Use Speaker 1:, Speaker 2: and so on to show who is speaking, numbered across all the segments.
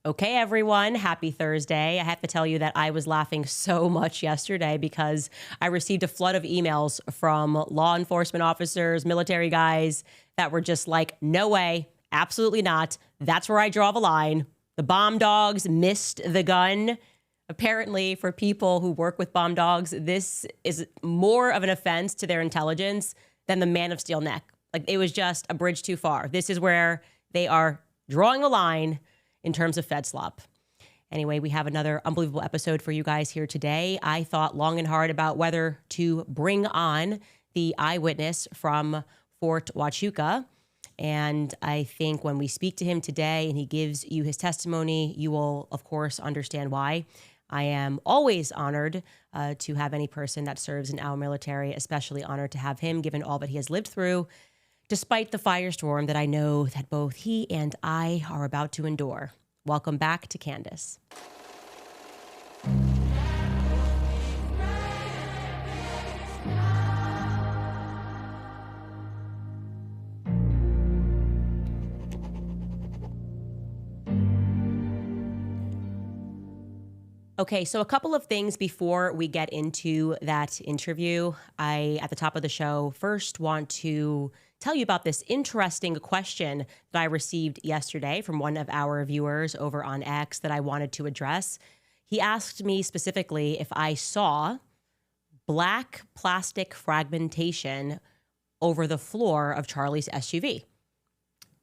Speaker 1: Okay, everyone, happy Thursday. I have to tell you that I was laughing so much yesterday because I received a flood of emails from law enforcement officers, military guys that were just like, no way, absolutely not. That's where I draw the line. The bomb dogs missed the gun. Apparently, for people who work with bomb dogs, this is more of an offense to their intelligence than the Man of Steel neck. Like, it was just a bridge too far. This is where they are drawing a line in terms of Fed slop. Anyway, we have another unbelievable episode for you guys here today. I thought long and hard about whether to bring on the eyewitness from Fort Huachuca. And I think when we speak to him today and he gives you his testimony, you will, of course, understand why. I am always honored to have any person that serves in our military, especially honored to have him, given all that he has lived through, despite the firestorm that I know that both he and I are about to endure. Welcome back to Candace. Okay, so a couple of things before we get into that interview. At the top of the show, first want to tell you about this interesting question that I received yesterday from one of our viewers over on X that I wanted to address. He asked me specifically if I saw black plastic fragmentation over the floor of Charlie's SUV.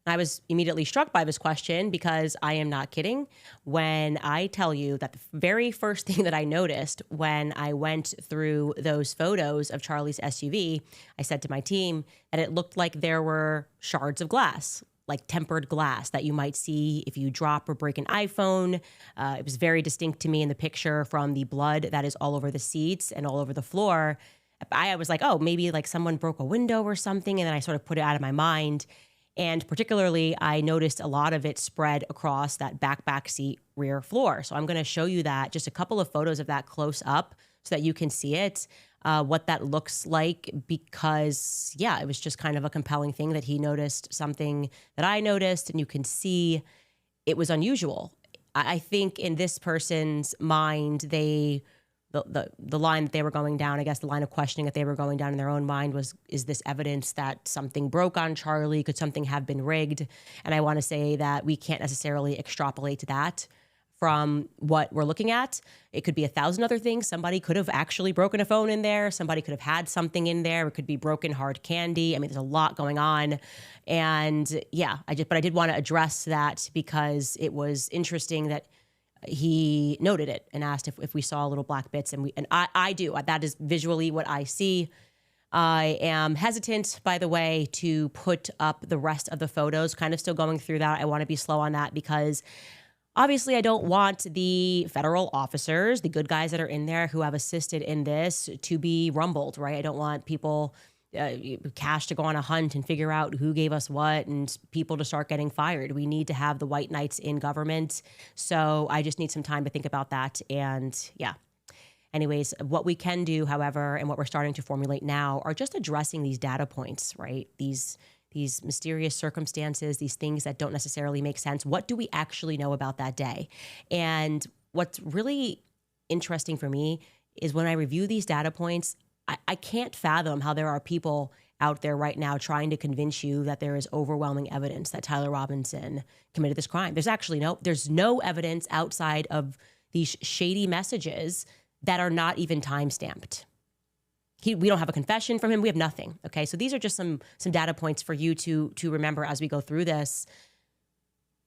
Speaker 1: I was immediately struck by this question because I am not kidding when I tell you that the very first thing that I noticed when I went through those photos of Charlie's SUV, I said to my team that it looked like there were shards of glass, like tempered glass that you might see if you drop or break an iPhone. It was very distinct to me in the picture from the blood that is all over the seats and all over the floor. I was like, oh, maybe like someone broke a window or something. And then I sort of put it out of my mind. And particularly, I noticed a lot of it spread across that back seat rear floor. So I'm going to show you that, just a couple of photos of that close up so that you can see it, what that looks like, because, yeah, it was just kind of a compelling thing that he noticed something that I noticed, and you can see it was unusual. I think in this person's mind, the line that they were going down, I guess the line of questioning that they were going down in their own mind was, is this evidence that something broke on Charlie? Could something have been rigged? And I want to say that we can't necessarily extrapolate that from what we're looking at. It could be 1,000 other things. Somebody could have actually broken a phone in there. Somebody could have had something in there. It could be broken hard candy. I mean, there's a lot going on. And yeah, but I did want to address that because it was interesting that he noted it and asked if we saw little black bits, and I do. That is visually what I see. I am hesitant, by the way, to put up the rest of the photos, kind of still going through that. I want to be slow on that because obviously I don't want the federal officers, the good guys that are in there who have assisted in this, to be rumbled, right? I don't want people cash to go on a hunt and figure out who gave us what and people to start getting fired. We need to have the white knights in government. So I just need some time to think about that. And yeah. Anyways, what we can do, however, and what we're starting to formulate now are just addressing these data points, right? These mysterious circumstances, these things that don't necessarily make sense. What do we actually know about that day? And what's really interesting for me is when I review these data points, I can't fathom how there are people out there right now trying to convince you that there is overwhelming evidence that Tyler Robinson committed this crime. There's no evidence outside of these shady messages that are not even time-stamped. We don't have a confession from him. We have nothing. Okay, so these are just some data points for you to remember as we go through this.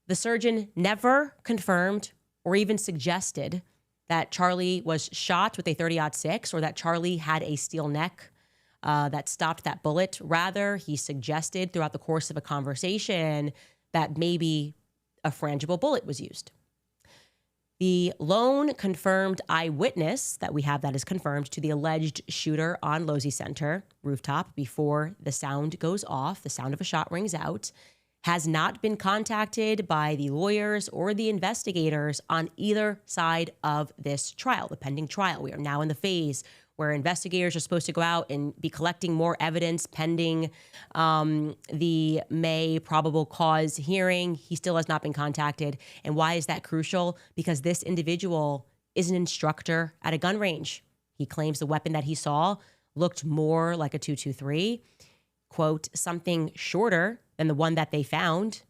Speaker 1: The surgeon never confirmed or even suggested that Charlie was shot with a 30-06 or that Charlie had a steel neck that stopped that bullet. Rather, he suggested throughout the course of a conversation that maybe a frangible bullet was used. The lone confirmed eyewitness that we have that is confirmed to the alleged shooter on Losey Center rooftop before the sound goes off, the sound of a shot rings out, has not been contacted by the lawyers or the investigators on either side of this trial, the pending trial. We are now in the phase where investigators are supposed to go out and be collecting more evidence pending the May probable cause hearing. He still has not been contacted. And why is that crucial? Because this individual is an instructor at a gun range. He claims the weapon that he saw looked more like a .223, quote, something shorter than the one that they found.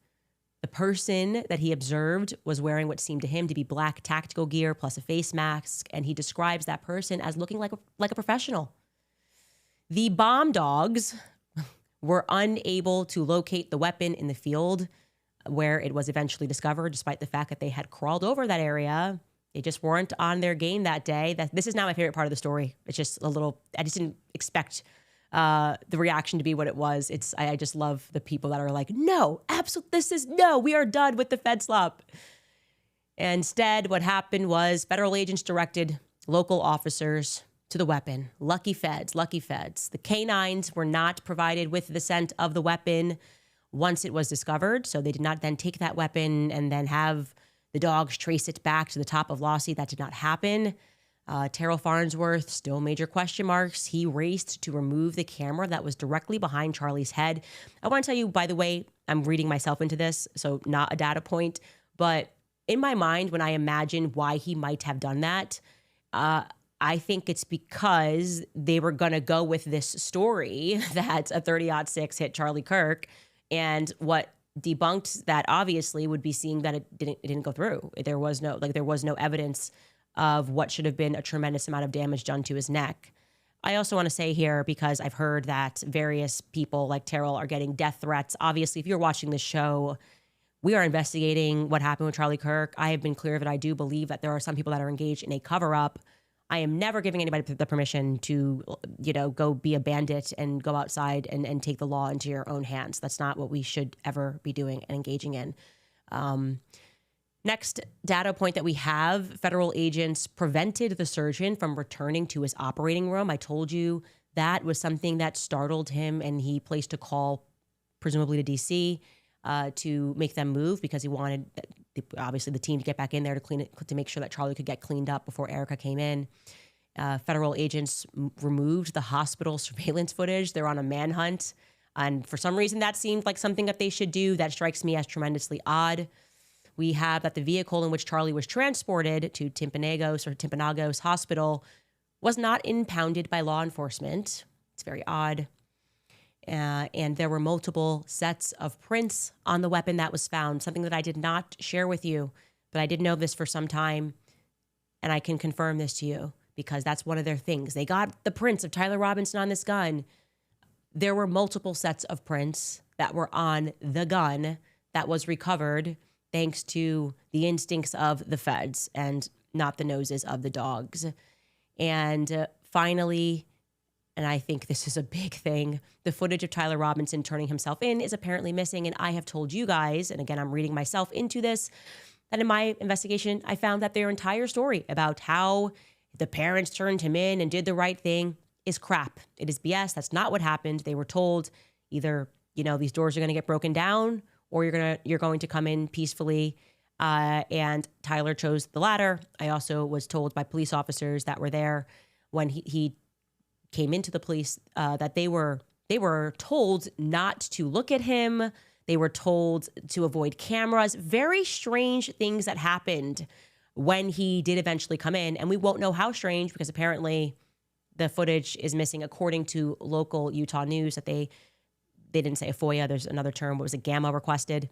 Speaker 1: The person that he observed was wearing what seemed to him to be black tactical gear plus a face mask, and he describes that person as looking like a professional. The bomb dogs were unable to locate the weapon in the field where it was eventually discovered, despite the fact that they had crawled over that area. They just weren't on their game that day. This is not my favorite part of the story. It's just a little, I just didn't expect the reaction to be what it was. I just love the people that are like, no, absolutely, we are done with the Fed slop. Instead, what happened was federal agents directed local officers to the weapon. Lucky feds. The canines were not provided with the scent of the weapon once it was discovered. So they did not then take that weapon and then have the dogs trace it back to the top of Lossie. That did not happen. Terrell Farnsworth, still major question marks. He raced to remove the camera that was directly behind Charlie's head. I want to tell you, by the way, I'm reading myself into this, so not a data point, but in my mind, when I imagine why he might have done that, I think it's because they were going to go with this story that a .30-06 hit Charlie Kirk, and what debunked that obviously would be seeing that it didn't go through. There was no evidence of what should have been a tremendous amount of damage done to his neck. I also want to say here, because I've heard that various people like Terrell are getting death threats. Obviously, if you're watching this show, we are investigating what happened with Charlie Kirk. I have been clear that I do believe that there are some people that are engaged in a cover-up. I am never giving anybody the permission to, go be a bandit and go outside and take the law into your own hands. That's not what we should ever be doing and engaging in. Next data point that we have, federal agents prevented the surgeon from returning to his operating room. I told you that was something that startled him, and he placed a call, presumably to DC, to make them move because he wanted, obviously, the team to get back in there to clean it, to make sure that Charlie could get cleaned up before Erica came in. Federal agents removed the hospital surveillance footage. They're on a manhunt, and for some reason, that seemed like something that they should do. That strikes me as tremendously odd. We have that the vehicle in which Charlie was transported to Timpanogos Hospital was not impounded by law enforcement. It's very odd. And there were multiple sets of prints on the weapon that was found, something that I did not share with you, but I did know this for some time, and I can confirm this to you because that's one of their things. They got the prints of Tyler Robinson on this gun. There were multiple sets of prints that were on the gun that was recovered thanks to the instincts of the feds and not the noses of the dogs. And finally, and I think this is a big thing, the footage of Tyler Robinson turning himself in is apparently missing. And I have told you guys, and again, I'm reading myself into this, that in my investigation, I found that their entire story about how the parents turned him in and did the right thing is crap. It is BS. That's not what happened. They were told either, these doors are going to get broken down or you're going to come in peacefully. And Tyler chose the latter. I also was told by police officers that were there when he came into the police that they were told not to look at him. They were told to avoid cameras. Very strange things that happened when he did eventually come in. And we won't know how strange because apparently the footage is missing, according to local Utah news, that they didn't say a FOIA. There's another term. What was it? Gamma requested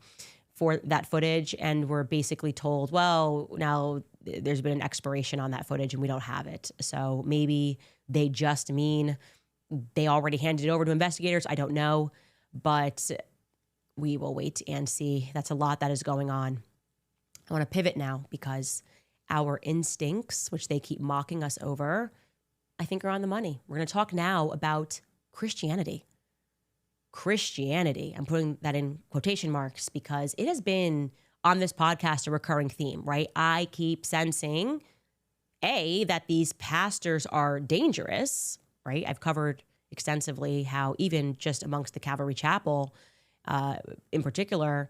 Speaker 1: for that footage. And we're basically told, well, now there's been an expiration on that footage and we don't have it. So maybe they just mean they already handed it over to investigators. I don't know, but we will wait and see. That's a lot that is going on. I want to pivot now because our instincts, which they keep mocking us over, I think are on the money. We're going to talk now about Christianity. Christianity. I'm putting that in quotation marks because it has been on this podcast a recurring theme, right? I keep sensing, that these pastors are dangerous, right? I've covered extensively how even just amongst the Calvary Chapel in particular,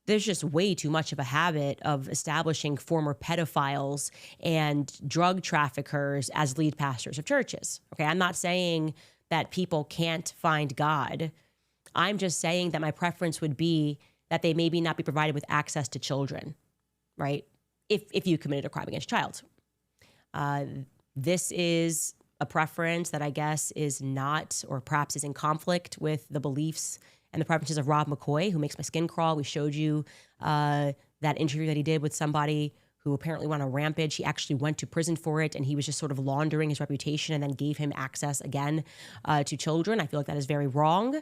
Speaker 1: there's just way too much of a habit of establishing former pedophiles and drug traffickers as lead pastors of churches. Okay, I'm not saying that people can't find God. I'm just saying that my preference would be that they maybe not be provided with access to children, right? If you committed a crime against a child. This is a preference that I guess is not, or perhaps is in conflict with the beliefs and the preferences of Rob McCoy, who makes my skin crawl. We showed you that interview that he did with somebody who apparently went on a rampage. He actually went to prison for it, and he was just sort of laundering his reputation and then gave him access again to children. I feel like that is very wrong.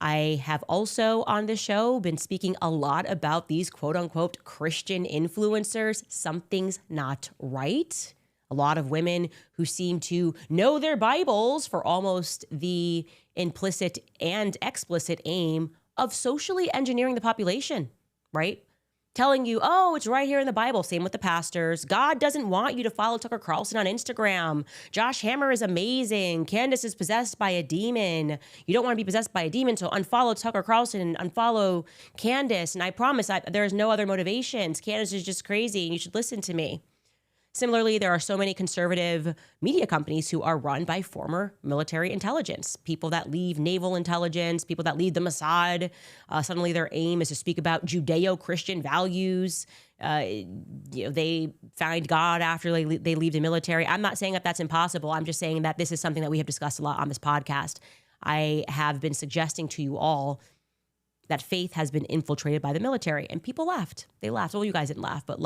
Speaker 1: I have also on this show been speaking a lot about these quote unquote Christian influencers. Something's not right. A lot of women who seem to know their Bibles for almost the implicit and explicit aim of socially engineering the population, right? Telling you, oh, it's right here in the Bible. Same with the pastors. God doesn't want you to follow Tucker Carlson on Instagram. Josh Hammer is amazing. Candace is possessed by a demon. You don't want to be possessed by a demon, so unfollow Tucker Carlson and unfollow Candace. And I promise there's no other motivations. Candace is just crazy, and you should listen to me. Similarly, there are so many conservative media companies who are run by former military intelligence, people that leave naval intelligence, people that lead the Mossad. Suddenly their aim is to speak about Judeo-Christian values. They find God after they leave the military. I'm not saying that that's impossible. I'm just saying that this is something that we have discussed a lot on this podcast. I have been suggesting to you all that faith has been infiltrated by the military, and people laughed. They laughed. Well, you guys didn't laugh, but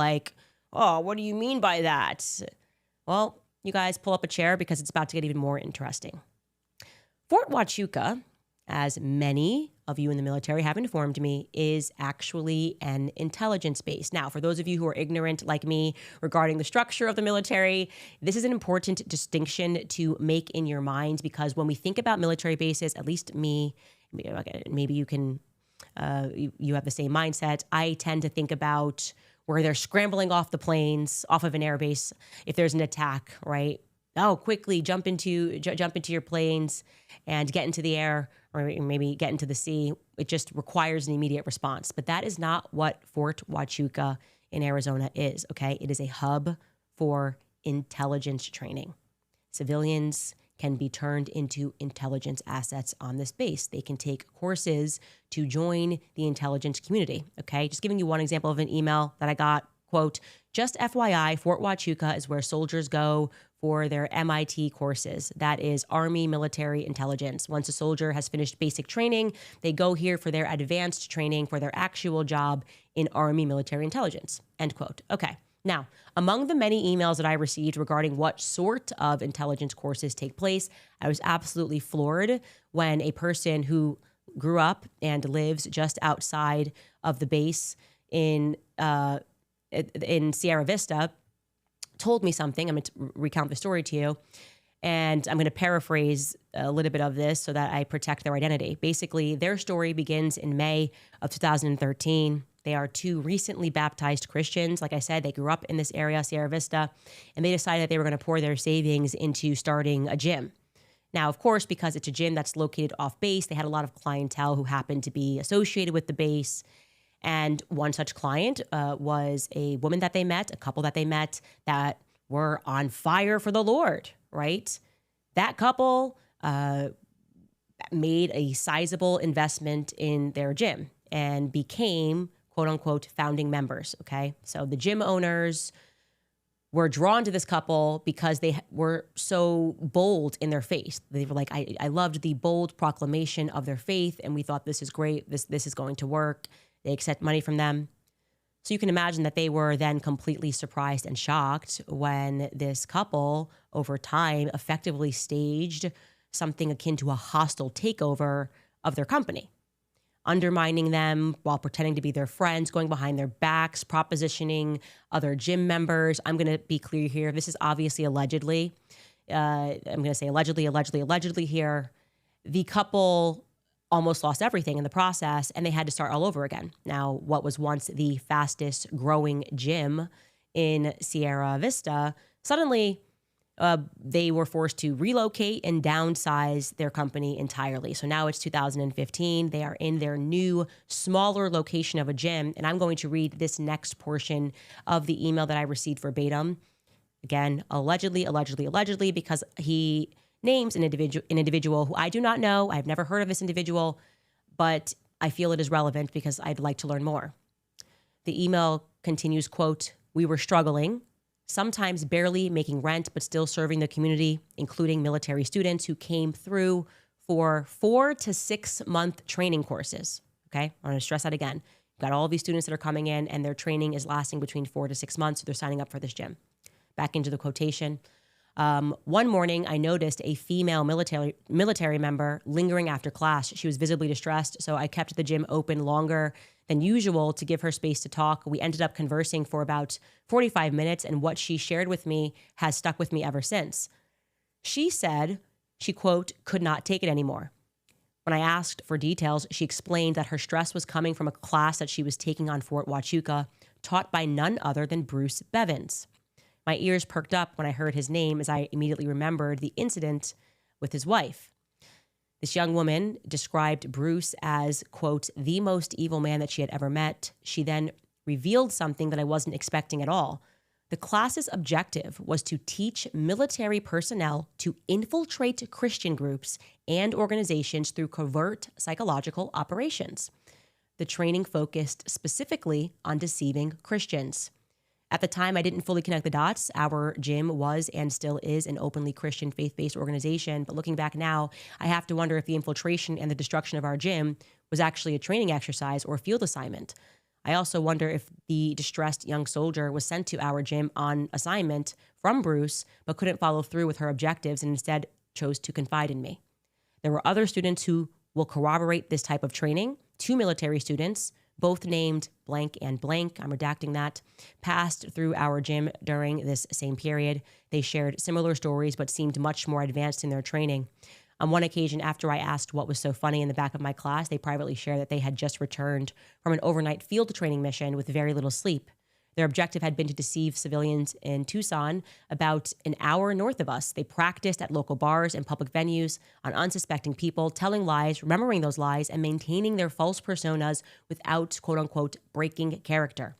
Speaker 1: oh, what do you mean by that? Well, you guys pull up a chair because it's about to get even more interesting. Fort Huachuca, as many of you in the military have informed me, is actually an intelligence base. Now, for those of you who are ignorant like me regarding the structure of the military, this is an important distinction to make in your mind, because when we think about military bases, at least me, maybe you can, you have the same mindset. I tend to think about where they're scrambling off the planes, off of an airbase, if there's an attack, right? Oh, quickly jump into your planes and get into the air, or maybe get into the sea. It just requires an immediate response. But that is not what Fort Huachuca in Arizona is, okay? It is a hub for intelligence training. Civilians can be turned into intelligence assets on this base. They can take courses to join the intelligence community, okay? Just giving you one example of an email that I got, quote, just FYI, Fort Huachuca is where soldiers go for their MIT courses. That is Army Military Intelligence. Once a soldier has finished basic training, they go here for their advanced training for their actual job in Army Military Intelligence, end quote. Okay. Now, among the many emails that I received regarding what sort of intelligence courses take place, I was absolutely floored when a person who grew up and lives just outside of the base in Sierra Vista told me something. I'm going to recount the story to you, and I'm going to paraphrase a little bit of this so that I protect their identity. Basically, their story begins in May of 2013. They are two recently baptized Christians. Like I said, they grew up in this area, Sierra Vista, and they decided that they were going to pour their savings into starting a gym. Now, of course, because it's a gym that's located off base, they had a lot of clientele who happened to be associated with the base. And one such client was a woman that they met, a couple that they met that were on fire for the Lord, right? That couple made a sizable investment in their gym and became, quote unquote, founding members, okay? So the gym owners were drawn to this couple because they were so bold in their faith. They were like, I loved the bold proclamation of their faith, and we thought, this is great, this is going to work. They accept money from them. So you can imagine that they were then completely surprised and shocked when this couple, over time, effectively staged something akin to a hostile takeover of their company, undermining them while pretending to be their friends, going behind their backs, propositioning other gym members. I'm going to be clear here. This is obviously allegedly. I'm going to say allegedly here. The couple almost lost everything in the process, and they had to start all over again. Now, what was once the fastest growing gym in Sierra Vista suddenly they were forced to relocate and downsize their company entirely. So now it's 2015. They are in their new, smaller location of a gym. And I'm going to read this next portion of the email that I received verbatim. Again, allegedly, because he names an individual who I do not know. I've never heard of this individual, but I feel it is relevant because I'd like to learn more. The email continues, quote, "We were struggling, sometimes barely making rent, but still serving the community, including military students who came through for 4 to 6 month training courses." Okay, I want to stress that again. You've got all these students that are coming in and their training is lasting between 4 to 6 months. So they're signing up for this gym. Back into the quotation. One morning, I noticed a female military member lingering after class. She was visibly distressed, so I kept the gym open longer than usual to give her space to talk. We ended up conversing for about 45 minutes, and what she shared with me has stuck with me ever since. She said she, quote, "could not take it anymore." When I asked for details, she explained that her stress was coming from a class that she was taking on Fort Huachuca, taught by none other than Bruce Bevins. My ears perked up when I heard his name as I immediately remembered the incident with his wife. This young woman described Bruce as, quote, "the most evil man that she had ever met." She then revealed something that I wasn't expecting at all. The class's objective was to teach military personnel to infiltrate Christian groups and organizations through covert psychological operations. The training focused specifically on deceiving Christians. At the time, I didn't fully connect the dots. Our gym was and still is an openly Christian faith-based organization. But looking back now, I have to wonder if the infiltration and the destruction of our gym was actually a training exercise or a field assignment. I also wonder if the distressed young soldier was sent to our gym on assignment from Bruce, but couldn't follow through with her objectives and instead chose to confide in me. There were other students who will corroborate this type of training. 2 military students, both named blank and blank, I'm redacting that, passed through our gym during this same period. They shared similar stories, but seemed much more advanced in their training. On one occasion, after I asked what was so funny in the back of my class, they privately shared that they had just returned from an overnight field training mission with very little sleep. Their objective had been to deceive civilians in Tucson, about an hour north of us. They practiced at local bars and public venues on unsuspecting people, telling lies, remembering those lies, and maintaining their false personas without, quote unquote, breaking character.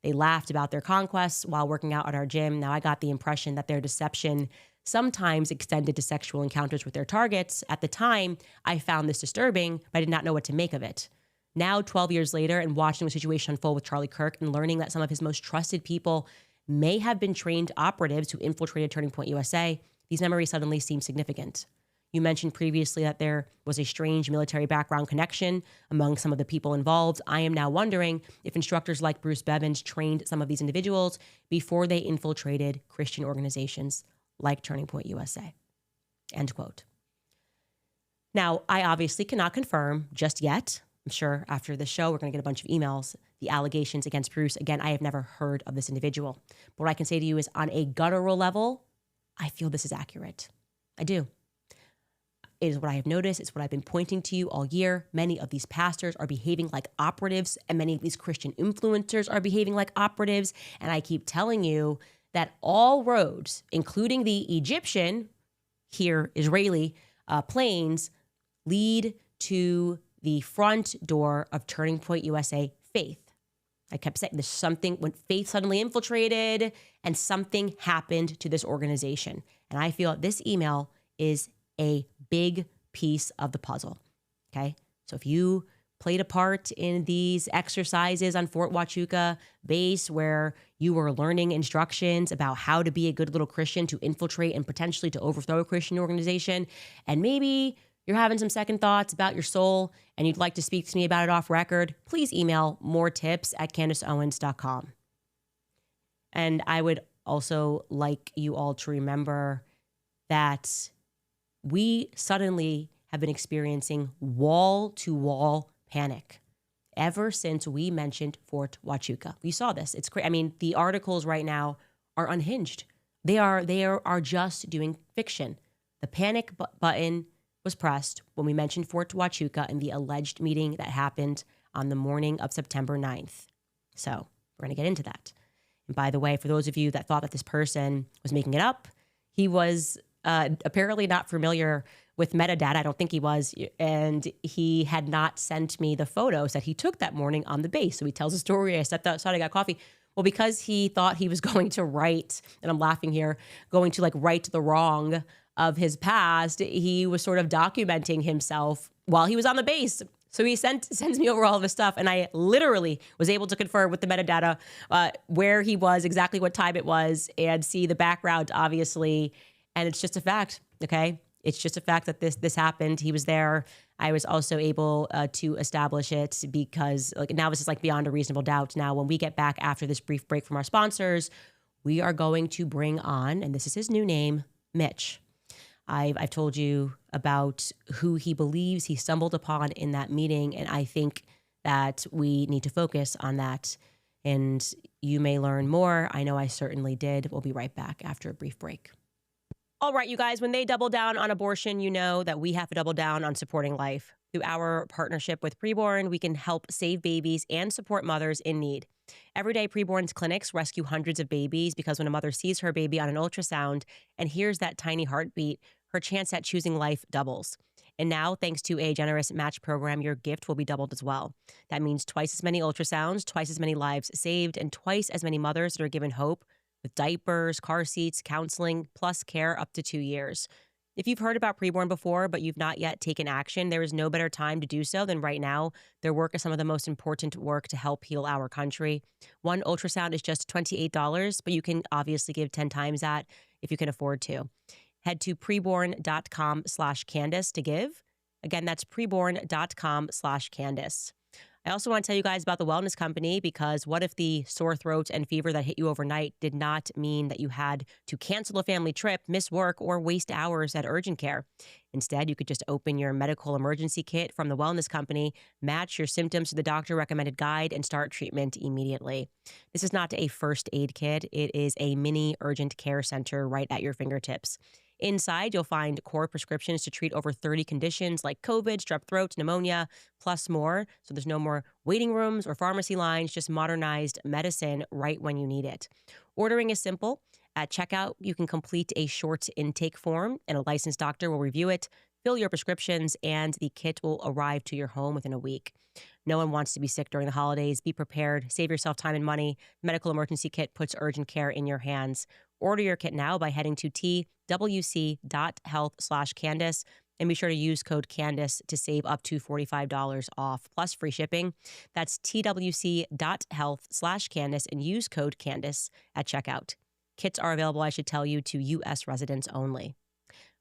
Speaker 1: They laughed about their conquests while working out at our gym. Now, I got the impression that their deception sometimes extended to sexual encounters with their targets. At the time, I found this disturbing, but I did not know what to make of it. Now, 12 years later, and watching the situation unfold with Charlie Kirk and learning that some of his most trusted people may have been trained operatives who infiltrated Turning Point USA, these memories suddenly seem significant. You mentioned previously that there was a strange military background connection among some of the people involved. I am now wondering if instructors like Bruce Bevins trained some of these individuals before they infiltrated Christian organizations like Turning Point USA. End quote. Now, I obviously cannot confirm just yet. I'm sure after the show, we're going to get a bunch of emails, the allegations against Bruce. Again, I have never heard of this individual. But what I can say to you is on a guttural level, I feel this is accurate. I do. It is what I have noticed. It's what I've been pointing to you all year. Many of these pastors are behaving like operatives, and many of these Christian influencers are behaving like operatives. And I keep telling you that all roads, including the Egyptian, here Israeli, planes, lead to the front door of Turning Point USA Faith. I kept saying there's something when Faith suddenly infiltrated and something happened to this organization. And I feel this email is a big piece of the puzzle. Okay. So if you played a part in these exercises on Fort Huachuca base where you were learning instructions about how to be a good little Christian to infiltrate and potentially to overthrow a Christian organization, and maybe you're having some second thoughts about your soul and you'd like to speak to me about it off record, please email moretips@candaceowens.com. And I would also like you all to remember that we suddenly have been experiencing wall-to-wall panic ever since we mentioned Fort Huachuca. We saw this. It's crazy. I mean, the articles right now are unhinged. They are just doing fiction. The panic button was pressed when we mentioned Fort Huachuca and the alleged meeting that happened on the morning of September 9th. So we're going to get into that. And by the way, for those of you that thought that this person was making it up, He was apparently not familiar with metadata. I don't think he was. And he had not sent me the photos that he took that morning on the base. So he tells a story. I stepped outside, I got coffee. Well, because he thought he was going to right, and I'm laughing here, going to like right the wrong of his past, he was sort of documenting himself while he was on the base. So he sends me over all of his stuff, and I literally was able to confirm with the metadata where he was, exactly what time it was, and see the background, obviously. And it's just a fact, okay? It's just a fact that this happened. He was there. I was also able to establish it because like now this is like beyond a reasonable doubt. Now, when we get back after this brief break from our sponsors, we are going to bring on, and this is his new name, Mitch. I've told you about who he believes he stumbled upon in that meeting, and I think that we need to focus on that. And you may learn more. I know I certainly did. We'll be right back after a brief break. All right, you guys, when they double down on abortion, you know that we have to double down on supporting life. Through our partnership with Preborn, we can help save babies and support mothers in need. Everyday Preborn's clinics rescue hundreds of babies because when a mother sees her baby on an ultrasound and hears that tiny heartbeat, her chance at choosing life doubles. And now, thanks to a generous match program, your gift will be doubled as well. That means twice as many ultrasounds, twice as many lives saved, and twice as many mothers that are given hope with diapers, car seats, counseling, plus care up to 2 years. If you've heard about Preborn before, but you've not yet taken action, there is no better time to do so than right now. Their work is some of the most important work to help heal our country. One ultrasound is just $28, but you can obviously give 10 times that if you can afford to. Head to preborn.com/Candace to give. Again, that's preborn.com/Candace. I also want to tell you guys about the Wellness Company, because what if the sore throat and fever that hit you overnight did not mean that you had to cancel a family trip, miss work, or waste hours at urgent care? Instead, you could just open your medical emergency kit from the Wellness Company, match your symptoms to the doctor-recommended guide, and start treatment immediately. This is not a first aid kit. It is a mini urgent care center right at your fingertips. Inside, you'll find core prescriptions to treat over 30 conditions like COVID, strep throat, pneumonia, plus more. So there's no more waiting rooms or pharmacy lines, just modernized medicine right when you need it. Ordering is simple. At checkout, you can complete a short intake form, and a licensed doctor will review it, fill your prescriptions, and the kit will arrive to your home within a week. No one wants to be sick during the holidays. Be prepared. Save yourself time and money. Medical Emergency Kit puts urgent care in your hands. Order your kit now by heading to twc.health/Candace, and be sure to use code Candace to save up to $45 off, plus free shipping. That's twc.health/Candace and use code Candace at checkout. Kits are available, I should tell you, to U.S. residents only.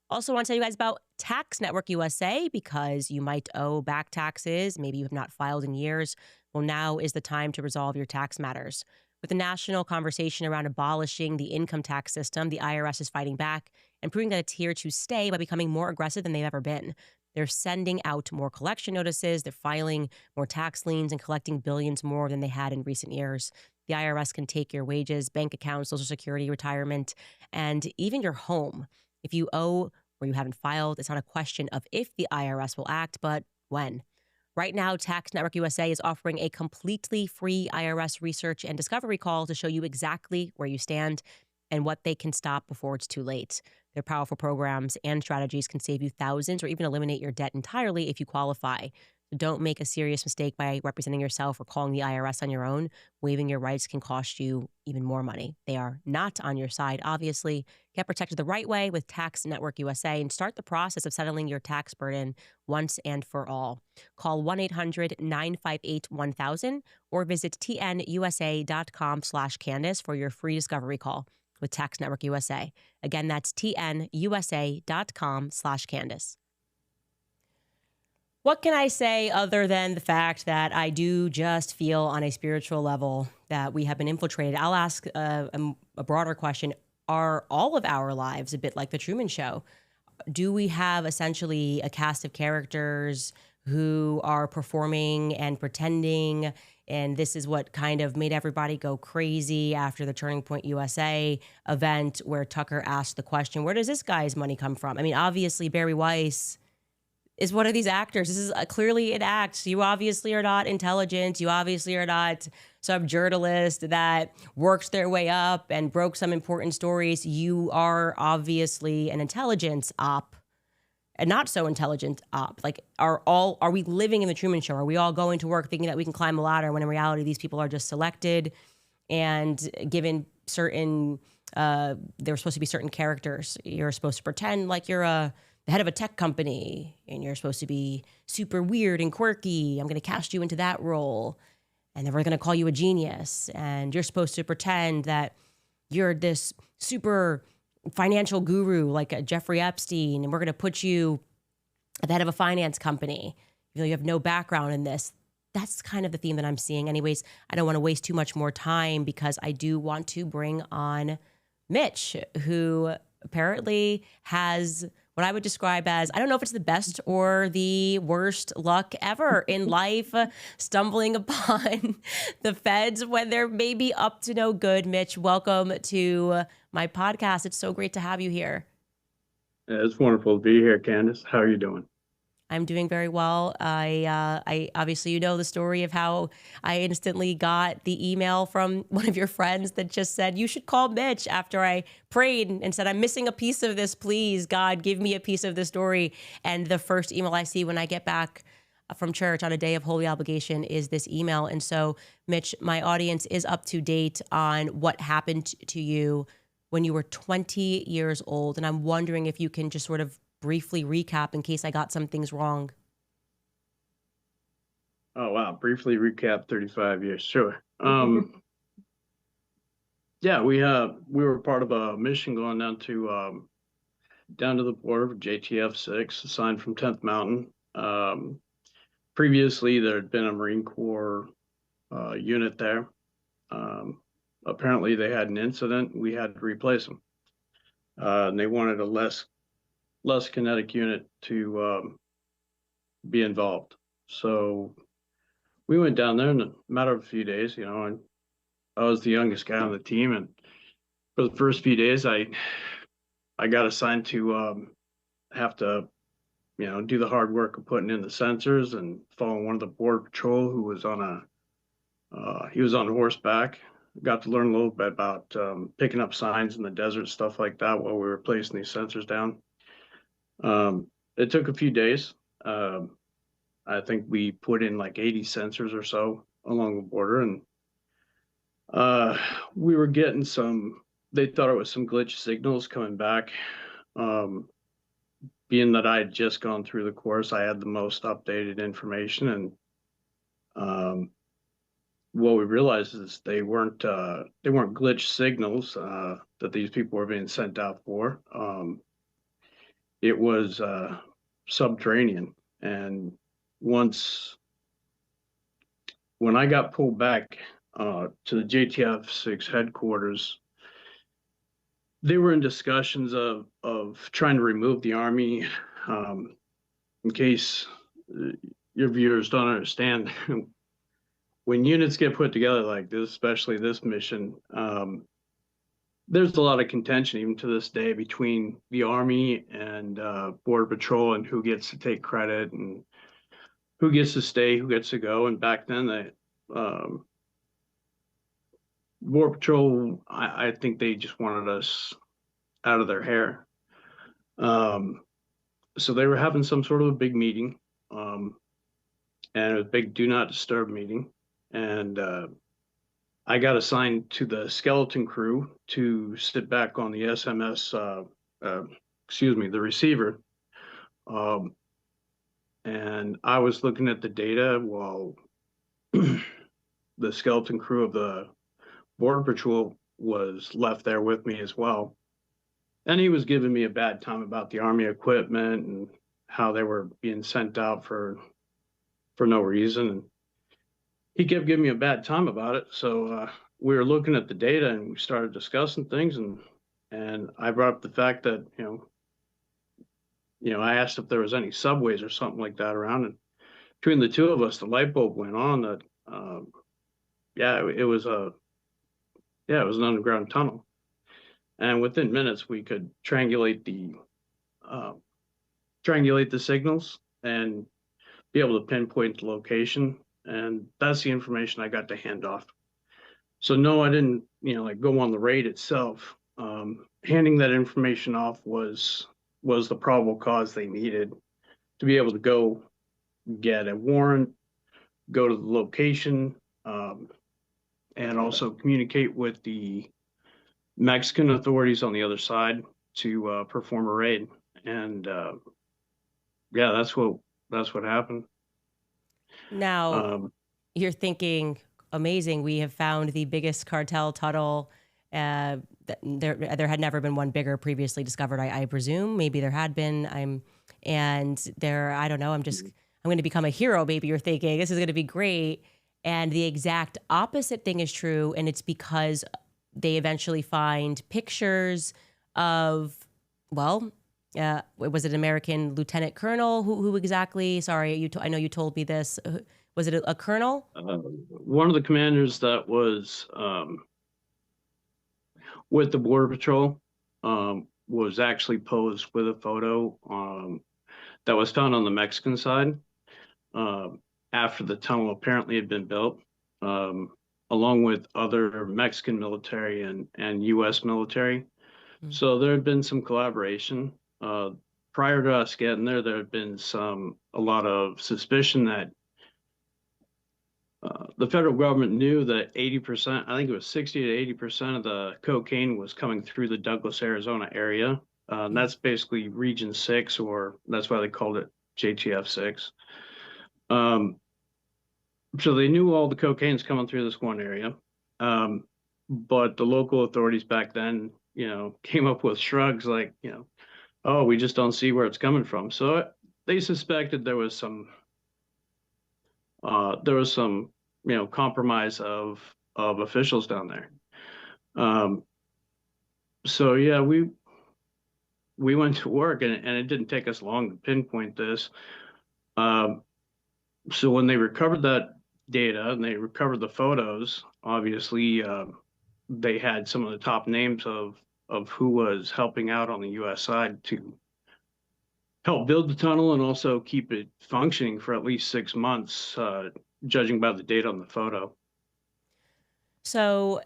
Speaker 1: Also want to tell you guys about Tax Network USA, because you might owe back taxes. Maybe you have not filed in years. Well, now is the time to resolve your tax matters. With the national conversation around abolishing the income tax system, the IRS is fighting back and proving that it's here to stay by becoming more aggressive than they've ever been. They're sending out more collection notices, they're filing more tax liens, and collecting billions more than they had in recent years. The IRS can take your wages, bank accounts, Social Security, retirement, and even your home. If you owe or you haven't filed, it's not a question of if the IRS will act, but when. Right now, Tax Network USA is offering a completely free IRS research and discovery call to show you exactly where you stand and what they can stop before it's too late. Their powerful programs and strategies can save you thousands or even eliminate your debt entirely if you qualify. So don't make a serious mistake by representing yourself or calling the IRS on your own. Waiving your rights can cost you even more money. They are not on your side, obviously. Get protected the right way with Tax Network USA and start the process of settling your tax burden once and for all. Call 1-800-958-1000 or visit tnusa.com/Candace for your free discovery call with Tax Network USA. Again, that's tnusa.com/Candace. What can I say other than the fact that I do just feel on a spiritual level that we have been infiltrated? I'll ask a broader question. Are all of our lives a bit like The Truman Show? Do we have essentially a cast of characters who are performing and pretending? And this is what kind of made everybody go crazy after the Turning Point USA event, where Tucker asked the question, where does this guy's money come from? I mean, obviously, Barry Weiss is one of these actors. This is clearly an act. You obviously are not intelligent. You obviously are not some journalist that worked their way up and broke some important stories. You are obviously an intelligence op, a not so intelligent op. Like, are we living in the Truman Show? Are we all going to work thinking that we can climb a ladder when in reality these people are just selected and given certain there's supposed to be certain characters. You're supposed to pretend like you're the head of a tech company and you're supposed to be super weird and quirky. I'm going to cast you into that role. And then we're going to call you a genius. And you're supposed to pretend that you're this super financial guru like Jeffrey Epstein. And we're going to put you at the head of a finance company. You have no background in this. That's kind of the theme that I'm seeing. Anyways, I don't want to waste too much more time because I do want to bring on Mitch, who apparently has what I would describe as, I don't know if it's the best or the worst luck ever in life, stumbling upon the feds when they're maybe up to no good. Mitch, welcome to my podcast. It's so great to have you here.
Speaker 2: Yeah, it's wonderful to be here, Candace. How are you doing?
Speaker 1: I'm doing very well. I obviously, you know the story of how I instantly got the email from one of your friends that just said, you should call Mitch, after I prayed and said, I'm missing a piece of this. Please, God, give me a piece of the story. And the first email I see when I get back from church on a day of holy obligation is this email. And so, Mitch, my audience is up to date on what happened to you when you were 20 years old. And I'm wondering if you can just sort of briefly recap in case I got some things wrong.
Speaker 2: Oh, wow. Briefly recap 35 years. Sure. Yeah, we were part of a mission going down to the border of JTF 6, assigned from 10th Mountain. Previously, there had been a Marine Corps unit there. Apparently, they had an incident. We had to replace them. And they wanted a less kinetic unit to be involved. So we went down there in a matter of a few days, and I was the youngest guy on the team. And for the first few days, I got assigned to have to, do the hard work of putting in the sensors and following one of the border patrol who was he was on horseback. Got to learn a little bit about picking up signs in the desert, stuff like that, while we were placing these sensors down. It took a few days. I think we put in like 80 sensors or so along the border, and we were getting they thought it was some glitch signals coming back. Being that I had just gone through the course, I had the most updated information, and what we realized is they weren't glitch signals that these people were being sent out for. It was subterranean, and when I got pulled back to the JTF 6 headquarters, they were in discussions of trying to remove the Army. In case your viewers don't understand, when units get put together like this, especially this mission, there's a lot of contention even to this day between the Army and Border Patrol and who gets to take credit and who gets to stay, who gets to go. And back then, Border Patrol, I think they just wanted us out of their hair. So they were having some sort of a big meeting, and it was a big do not disturb meeting. And I got assigned to the skeleton crew to sit back on the SMS, the receiver. And I was looking at the data while the skeleton crew of the Border Patrol was left there with me as well. And he was giving me a bad time about the Army equipment and how they were being sent out for no reason. And he kept giving me a bad time about it. So we were looking at the data and we started discussing things. And I brought up the fact that, I asked if there was any subways or something like that around. And between the two of us, the light bulb went on that, it was an underground tunnel. And within minutes, we could triangulate the signals and be able to pinpoint the location. And that's the information I got to hand off. So no, I didn't, like go on the raid itself. Handing that information off was the probable cause they needed to be able to go get a warrant, go to the location, and also communicate with the Mexican authorities on the other side to perform a raid. And yeah, that's what happened.
Speaker 1: Now,
Speaker 2: Um,
Speaker 1: you're thinking, amazing, we have found the biggest cartel tunnel. There had never been one bigger previously discovered, I presume. Maybe there had been. I don't know, I'm going to become a hero. Maybe you're thinking, this is going to be great. And the exact opposite thing is true. And it's because they eventually find pictures of, well, was it an American lieutenant colonel? Who exactly? Sorry, I know you told me this. Was it a colonel?
Speaker 2: One of the commanders that was with the Border Patrol was actually posed with a photo that was found on the Mexican side after the tunnel apparently had been built, along with other Mexican military and U.S. military. Mm-hmm. So there had been some collaboration. Prior to us getting there, there had been a lot of suspicion that the federal government knew that 80%, I think it was 60 to 80% of the cocaine was coming through the Douglas, Arizona area. And that's basically Region 6, or that's why they called it JTF 6. So they knew all the cocaine's coming through this one area. But the local authorities back then, came up with shrugs like, oh, we just don't see where it's coming from. So they suspected there was some compromise of officials down there. So yeah, we went to work, and it didn't take us long to pinpoint this. So when they recovered that data and they recovered the photos, obviously they had some of the top names of who was helping out on the U.S. side to help build the tunnel and also keep it functioning for at least 6 months, judging by the date on the photo.
Speaker 1: So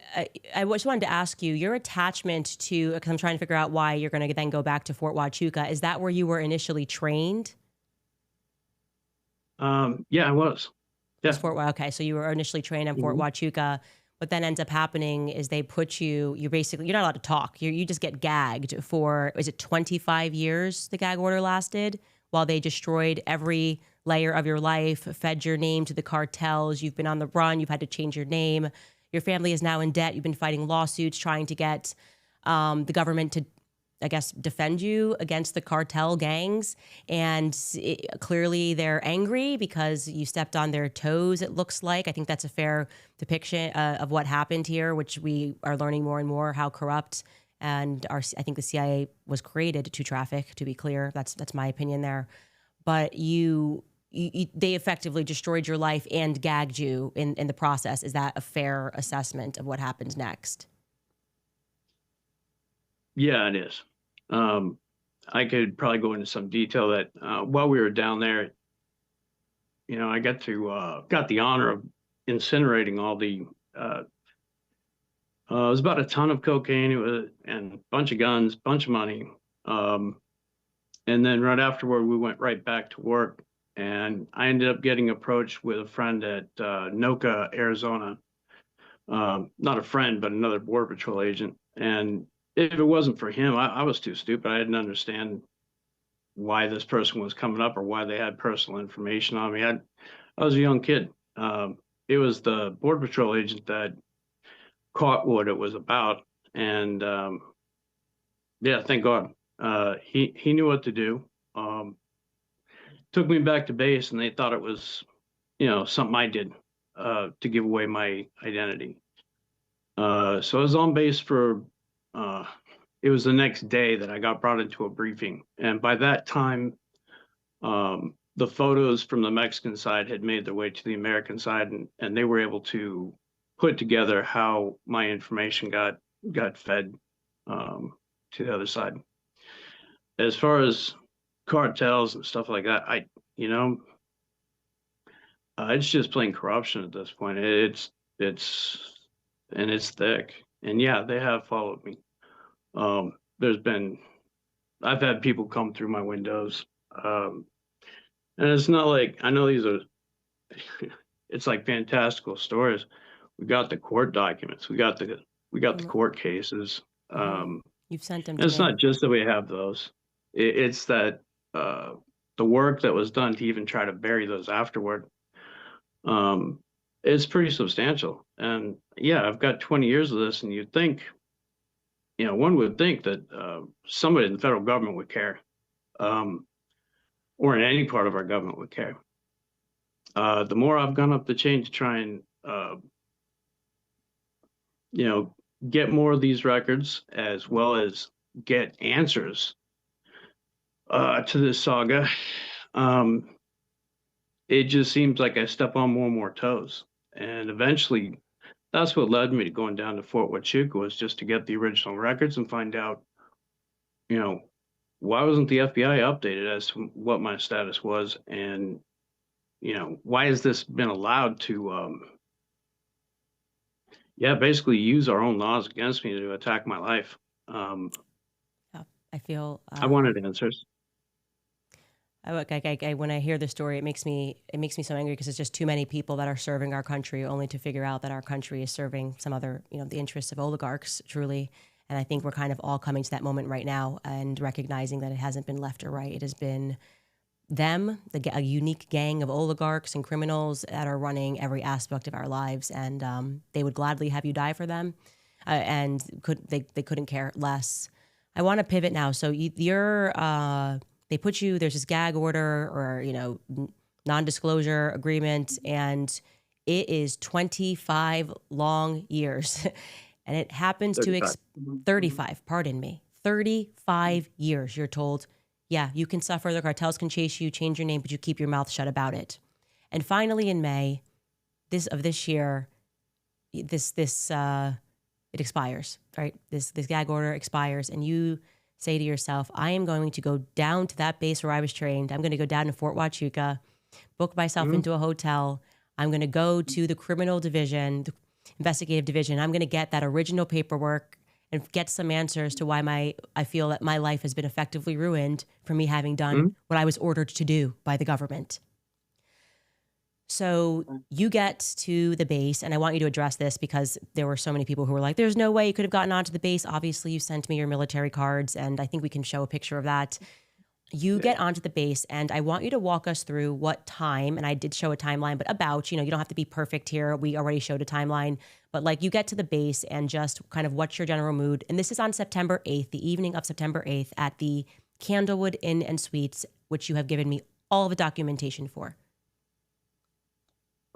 Speaker 1: I just wanted to ask you, your attachment to, because I'm trying to figure out why you're going to then go back to Fort Huachuca, is that where you were initially trained?
Speaker 2: Yeah, I was. Yeah.
Speaker 1: Okay, so you were initially trained in Fort Huachuca. What then ends up happening is they put you're not allowed to talk. You just get gagged for, is it 25 years the gag order lasted, while they destroyed every layer of your life, fed your name to the cartels. You've been on the run. You've had to change your name. Your family is now in debt. You've been fighting lawsuits, trying to get the government to, I guess, defend you against the cartel gangs. And clearly they're angry because you stepped on their toes, it looks like. I think that's a fair depiction of what happened here, which we are learning more and more how corrupt. And I think the CIA was created to traffic, to be clear. That's my opinion there. But they effectively destroyed your life and gagged you in the process. Is that a fair assessment of what happened next?
Speaker 2: Yeah, it is. I could probably go into some detail that while we were down there, I got the honor of incinerating all the. It was about a ton of cocaine, and a bunch of guns, bunch of money, and then right afterward we went right back to work, and I ended up getting approached with a friend at Noka, Arizona. Not a friend, but another Border Patrol agent, and if it wasn't for him, I was too stupid. I didn't understand why this person was coming up or why they had personal information on me. I was a young kid. It was the Border Patrol agent that caught what it was about. And yeah, thank God. He knew what to do. Took me back to base, and they thought it was, something I did to give away my identity. So I was on base for it was the next day that I got brought into a briefing. And by that time, the photos from the Mexican side had made their way to the American side, and they were able to put together how my information got fed to the other side. As far as cartels and stuff like that, you know, it's just plain corruption at this point. It's and it's thick. And yeah, they have followed me. There's been I've had people come through my windows. And it's not like I know these are it's like fantastical stories. We got the court documents. We got the
Speaker 1: Mm,
Speaker 2: court cases.
Speaker 1: mhm. You've sent them
Speaker 2: And
Speaker 1: to
Speaker 2: it's
Speaker 1: me.
Speaker 2: not just that we have those. It's that uh, the work that was done to even try to bury those afterward um, is pretty substantial. And yeah, I've got 20 years of this, and you'd think, one would think that somebody in the federal government would care, um, or in any part of our government would care. The more I've gone up the chain to try and you know, get more of these records as well as get answers to this saga. Um, it just seems like I step on more and more toes. And eventually, that's what led me to going down to Fort Huachuca was just to get the original records and find out, you know, why wasn't the FBI updated as to what my status was, and why has this been allowed to, yeah, basically use our own laws against me to attack my life. Um,
Speaker 1: Yeah, I feel
Speaker 2: I wanted answers.
Speaker 1: when I hear the story, it makes me so angry because it's just too many people that are serving our country, only to figure out that our country is serving some other, the interests of oligarchs, truly. And I think we're kind of all coming to that moment right now and recognizing that it hasn't been left or right. It has been them, a unique gang of oligarchs and criminals that are running every aspect of our lives, and they would gladly have you die for them, and they couldn't care less. I want to pivot now. So you're they put you there's this gag order or non-disclosure agreement, and it is 25 long years, and it happens to
Speaker 2: 35. Mhm.
Speaker 1: 35. Pardon me, 35 years. You're told, yeah, you can suffer. The cartels can chase you, change your name, but you keep your mouth shut about it. And finally, in May this year, it expires. Right, this gag order expires, and you say to yourself, I am going to go down to that base where I was trained. I'm going to go down to Fort Huachuca, book myself
Speaker 2: Mhm.
Speaker 1: into a hotel. I'm going to go to the criminal division, the investigative division. I'm going to get that original paperwork and get some answers to why I feel that my life has been effectively ruined for me having done
Speaker 2: Mhm.
Speaker 1: what I was ordered to do by the government. So you get to the base, and I want you to address this because there were so many people who were like, there's no way you could have gotten onto the base. Obviously, you sent me your military cards, and I think we can show a picture of that. You
Speaker 2: Yeah.
Speaker 1: get onto the base, and I want you to walk us through what time, and I did show a timeline, but about, you don't have to be perfect here. We already showed a timeline, but like you get to the base and just kind of what's your general mood. And this is on September 8th, the evening of September 8th at the Candlewood Inn and Suites, which you have given me all of the documentation for.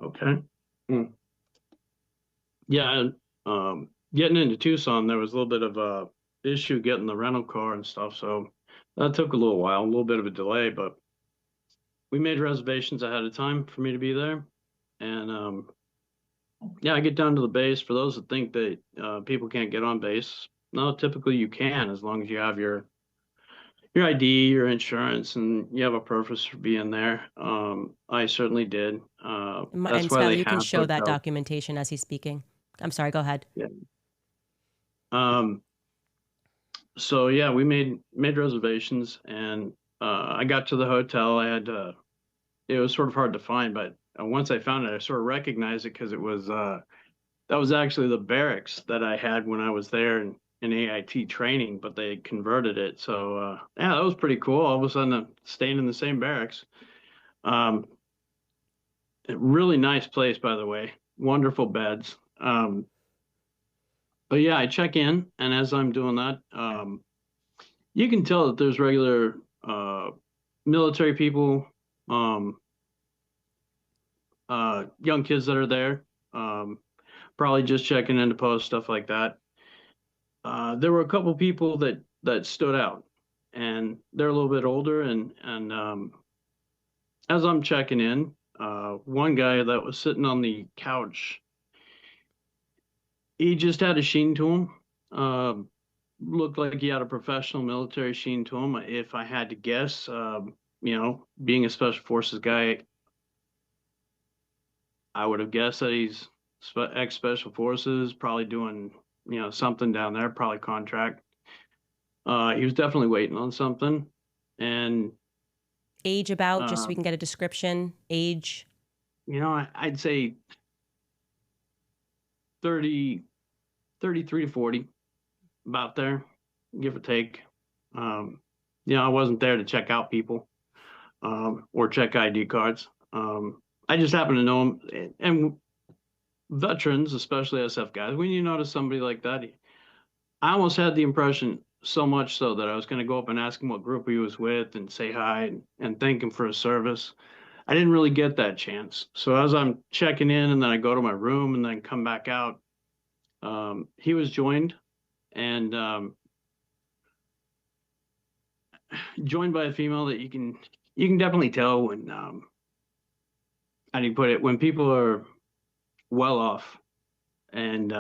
Speaker 2: Okay. Mm. Yeah, and getting into Tucson, there was a little bit of a issue getting the rental car and stuff, so that took a little while, a little bit of a delay, but we made reservations ahead of time for me to be there. And yeah, I get down to the base. For those that think that people can't get on base, no, typically you can as long as you have your ID, your insurance, and you have a purpose for being there. I certainly did.
Speaker 1: And
Speaker 2: That's why
Speaker 1: Skylar,
Speaker 2: they
Speaker 1: you can
Speaker 2: have
Speaker 1: show that
Speaker 2: hotels.
Speaker 1: documentation as he's speaking. I'm sorry, go ahead.
Speaker 2: Yeah. Um, so yeah, we made reservations, and I got to the hotel. I had to. It was sort of hard to find, but once I found it, I sort of recognized it because it was that was actually the barracks that I had when I was there in AIT training, but they converted it. So yeah, that was pretty cool. All of a sudden, I'm staying in the same barracks. Um, really nice place, by the way. Wonderful beds. But yeah, I check in, and as I'm doing that, you can tell that there's regular military people, um, young kids that are there, um, probably just checking in to post stuff like that. There were a couple people that stood out, and they're a little bit older, and as I'm checking in, one guy that was sitting on the couch, he just had a sheen to him. Looked like he had a professional military sheen to him. If I had to guess, being a special forces guy, I would have guessed that he's ex special forces, probably doing, something down there, probably contract. He was definitely waiting on something. And
Speaker 1: Age about, just so we can get a description. Age.
Speaker 2: I'd say 30, 33 to 40, about there, give or take. I wasn't there to check out people or check ID cards. I just happened to know him. And veterans, especially SF guys, when you notice somebody like that, I almost had the impression, so much so, that I was going to go up and ask him what group he was with and say hi and thank him for his service. I didn't really get that chance. So as I'm checking in and then I go to my room and then come back out, he was joined and joined by a female that you can definitely tell when, how do you put it, when people are well off and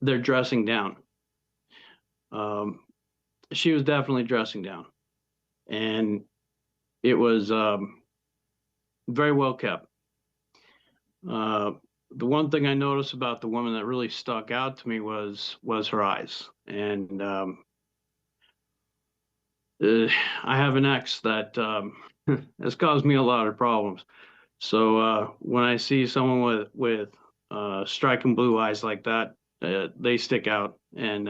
Speaker 2: they're dressing down. She was definitely dressing down, and it was very well kept. The one thing I noticed about the woman that really stuck out to me was her eyes. And I have an ex that has caused me a lot of problems. So when I see someone with striking blue eyes like that, they stick out. And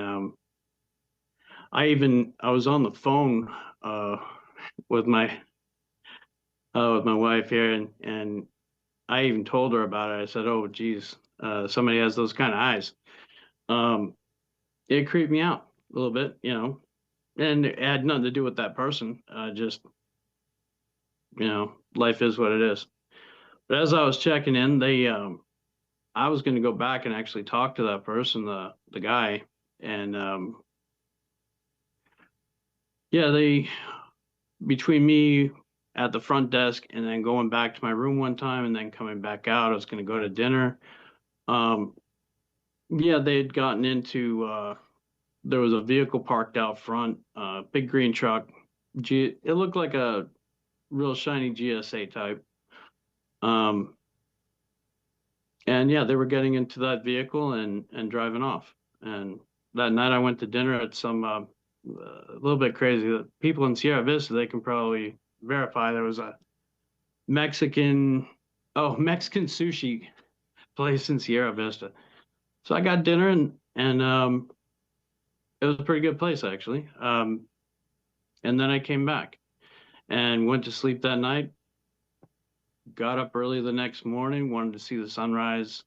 Speaker 2: I was on the phone with my wife here, and I even told her about it. I said, "Oh, geez, somebody has those kind of eyes." It creeped me out a little bit, and it had nothing to do with that person. Just, life is what it is. But as I was checking in, I was going to go back and actually talk to that person, the guy, and between me at the front desk and then going back to my room one time and then coming back out, I was going to go to dinner. They had gotten into, there was a vehicle parked out front, big green truck. It looked like a real shiny GSA type. And they were getting into that vehicle and driving off. And that night I went to dinner at some, a little bit crazy. The people in Sierra Vista, they can probably verify, there was a Mexican sushi place in Sierra Vista. So I got dinner and it was a pretty good place, actually. And then I came back and went to sleep that night. Got up early the next morning, wanted to see the sunrise,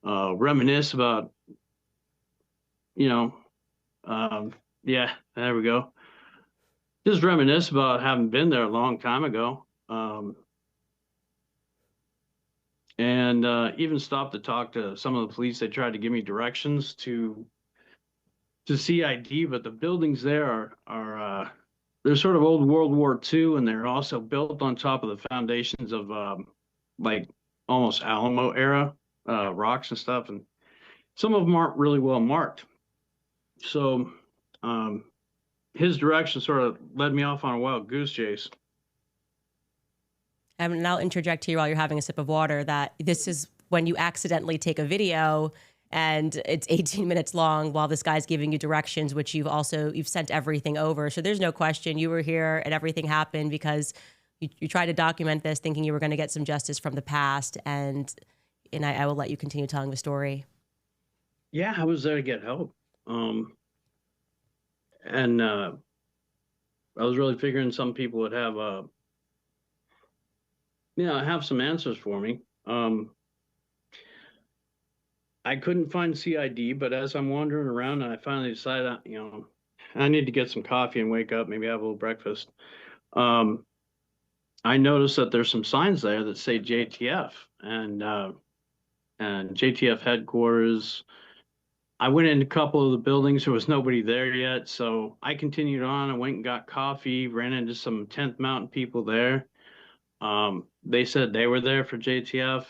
Speaker 2: reminisce about, there we go. Just reminisce about having been there a long time ago. And even stopped to talk to some of the police. They tried to give me directions to CID, but the buildings there are they're sort of old World War II, and they're also built on top of the foundations of like almost Alamo era rocks and stuff, and some of them aren't really well marked. So his direction sort of led me off on a wild goose chase.
Speaker 1: And I'll interject here while you're having a sip of water that this is when you accidentally take a video and it's 18 minutes long while this guy's giving you directions, which you've sent everything over. So there's no question you were here and everything happened because you tried to document this thinking you were going to get some justice from the past. And I will let you continue telling the story.
Speaker 2: Yeah, I was there to get help. And I was really figuring some people would have have some answers for me. I couldn't find CID, but as I'm wandering around, and I finally decided, I need to get some coffee and wake up, maybe have a little breakfast. I noticed that there's some signs there that say JTF and JTF headquarters. I went into a couple of the buildings. There was nobody there yet, so I continued on. I went and got coffee, ran into some 10th Mountain people there. They said they were there for JTF.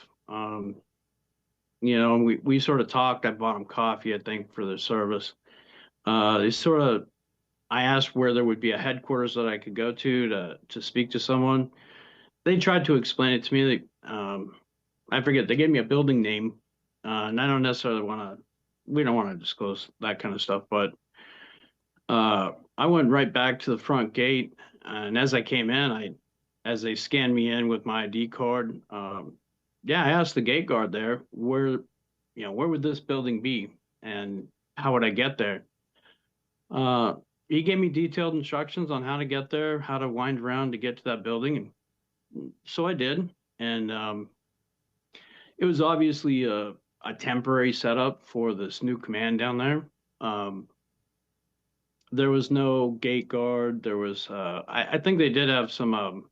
Speaker 2: We sort of talked. I bought them coffee, I think, for their service. I I asked where there would be a headquarters that I could go to speak to someone. They tried to explain it to me. I forget. They gave me a building name, and I don't necessarily want to. We don't want to disclose that kind of stuff. But I went right back to the front gate, and as I came in, as they scanned me in with my ID card, yeah, I asked the gate guard there where would this building be, and how would I get there? Uh, he gave me detailed instructions on how to get there, how to wind around to get to that building, and so I did. And it was obviously a temporary setup for this new command down there. Um, there was no gate guard. There was, I think they did have some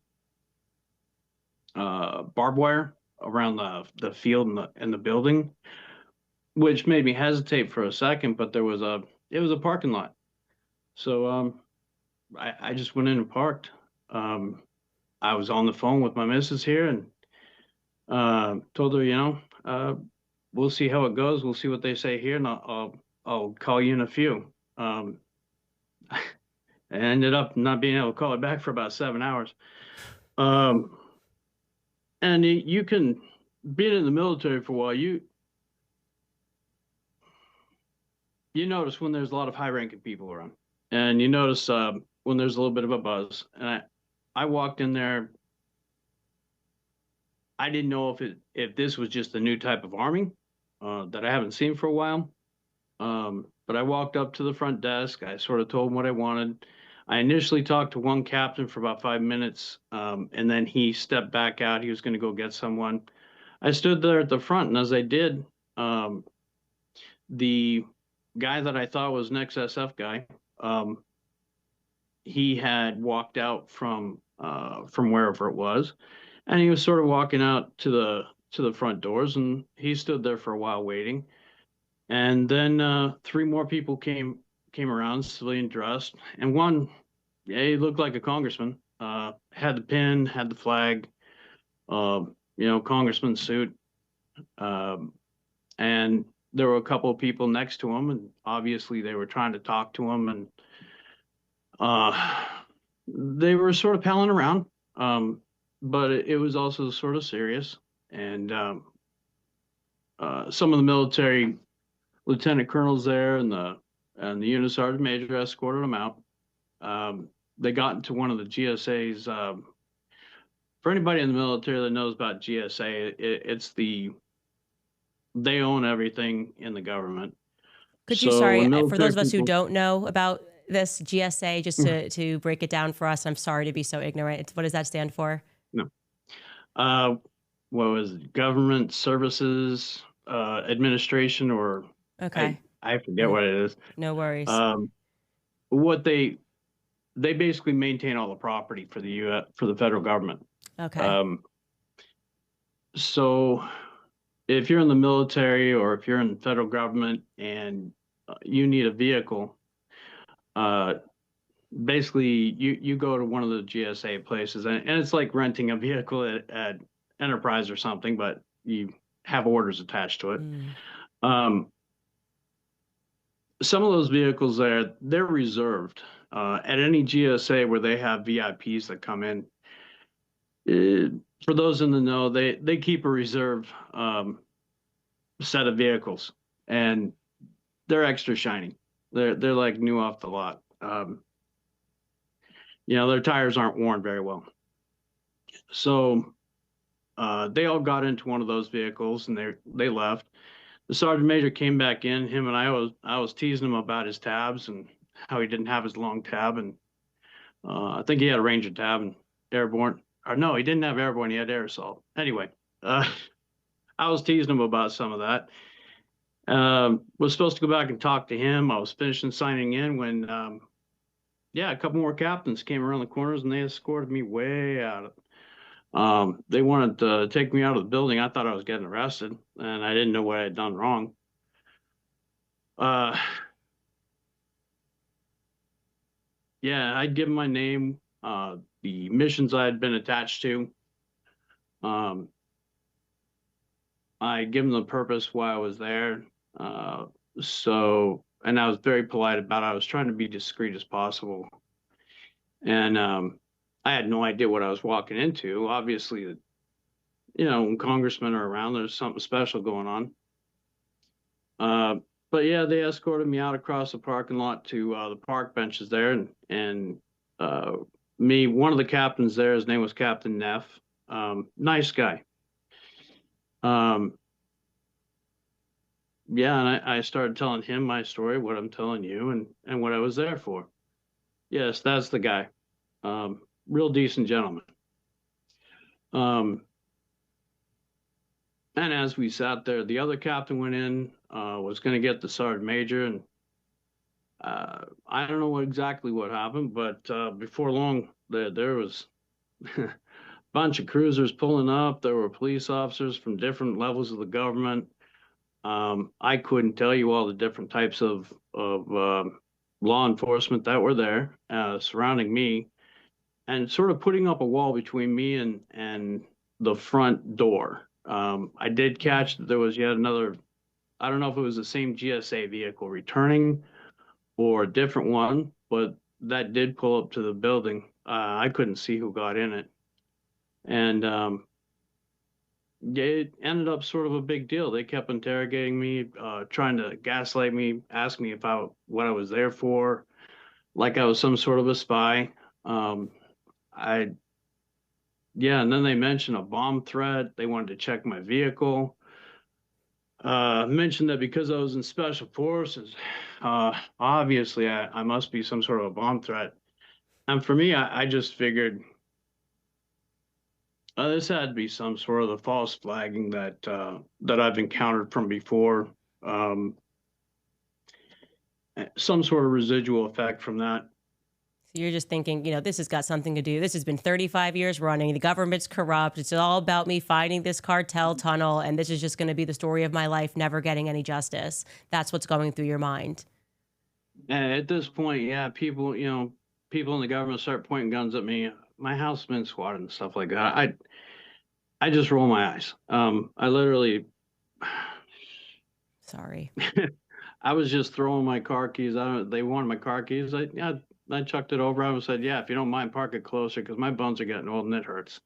Speaker 2: barbed wire around the field and the building, which made me hesitate for a second. But it was a parking lot, so I just went in and parked. I was on the phone with my missus here and told her, we'll see how it goes. We'll see what they say here, and I'll call you in a few. I ended up not being able to call it back for about 7 hours. And you can, being in the military for a while, you notice when there's a lot of high-ranking people around, and you notice when there's a little bit of a buzz. And I walked in there. I didn't know if this was just a new type of arming that I haven't seen for a while. But I walked up to the front desk. I sort of told him what I wanted. I initially talked to one captain for about 5 minutes, and then he stepped back out. He was going to go get someone. I stood there at the front, and as I did, the guy that I thought was an XSF guy, he had walked out from wherever it was, and he was sort of walking out to the front doors, and he stood there for a while waiting. And then three more people came around, civilian dressed, and one, yeah, he looked like a congressman. Had the pin, had the flag, congressman suit, and there were a couple of people next to him, and obviously they were trying to talk to him, and they were sort of palling around, but it was also sort of serious. And some of the military lieutenant colonels there and the unit sergeant major escorted them out. They got into one of the GSA's. For anybody in the military that knows about GSA, they own everything in the government.
Speaker 1: Could you, sorry, for those of us who don't know about this GSA, just to break it down for us, I'm sorry to be so ignorant. What does that stand for?
Speaker 2: No. What was it? Government Services Administration, or
Speaker 1: okay.
Speaker 2: I forget what it is.
Speaker 1: No worries.
Speaker 2: What they basically maintain all the property for the federal government.
Speaker 1: Okay.
Speaker 2: So if you're in the military or if you're in the federal government and you need a vehicle, basically you go to one of the GSA places, and it's like renting a vehicle at Enterprise or something, but you have orders attached to it. Some of those vehicles they're reserved at any GSA where they have VIPs that come in. For those in the know, they keep a reserve set of vehicles, and they're extra shiny. They're like new off the lot. Their tires aren't worn very well. So they all got into one of those vehicles, and they left. The sergeant major came back in. Him and I was teasing him about his tabs and how he didn't have his long tab, and I think he had a Ranger tab and airborne. Or no, he didn't have airborne. He had air assault. Anyway, I was teasing him about some of that. Was supposed to go back and talk to him. I was finishing signing in when, a couple more captains came around the corners and they escorted me way out. They wanted to take me out of the building. I thought I was getting arrested, and I didn't know what I had done wrong. I'd given my name, the missions I had been attached to. I given the purpose why I was there. So and I was very polite about it. I was trying to be discreet as possible. And I had no idea what I was walking into. Obviously, when congressmen are around, there's something special going on. But yeah, they escorted me out across the parking lot to the park benches there, and one of the captains there, his name was Captain Neff. Nice guy. Yeah, and I started telling him my story, what I'm telling you, and what I was there for. Yes, that's the guy. Real decent gentleman. And as we sat there, the other captain went in, was going to get the sergeant major, and I don't know exactly what happened, but before long, there was a bunch of cruisers pulling up. There were police officers from different levels of the government. I couldn't tell you all the different types of law enforcement that were there surrounding me, and sort of putting up a wall between me and the front door. I did catch that there was yet another. I don't know if it was the same GSA vehicle returning or a different one, but that did pull up to the building. I couldn't see who got in it, and it ended up sort of a big deal. They kept interrogating me, trying to gaslight me, ask me what I was there for, like I was some sort of a spy. I Yeah, and then they mentioned a bomb threat. They wanted to check my vehicle. Mentioned that because I was in special forces, obviously I must be some sort of a bomb threat. And for me, I just figured this had to be some sort of the false flagging that I've encountered from before. Um, some sort of residual effect from that.
Speaker 1: So you're just thinking, this has got something to do. This has been 35 years running. The government's corrupt. It's all about me finding this cartel tunnel, and this is just going to be the story of my life, never getting any justice. That's what's going through your mind.
Speaker 2: And at this point, yeah, people in the government start pointing guns at me. My house has been squatted and stuff like that. I just roll my eyes. I literally,
Speaker 1: Sorry.
Speaker 2: I was just throwing my car keys. They wanted my car keys. I chucked it over. I said, yeah, if you don't mind, park it closer because my bones are getting old and it hurts.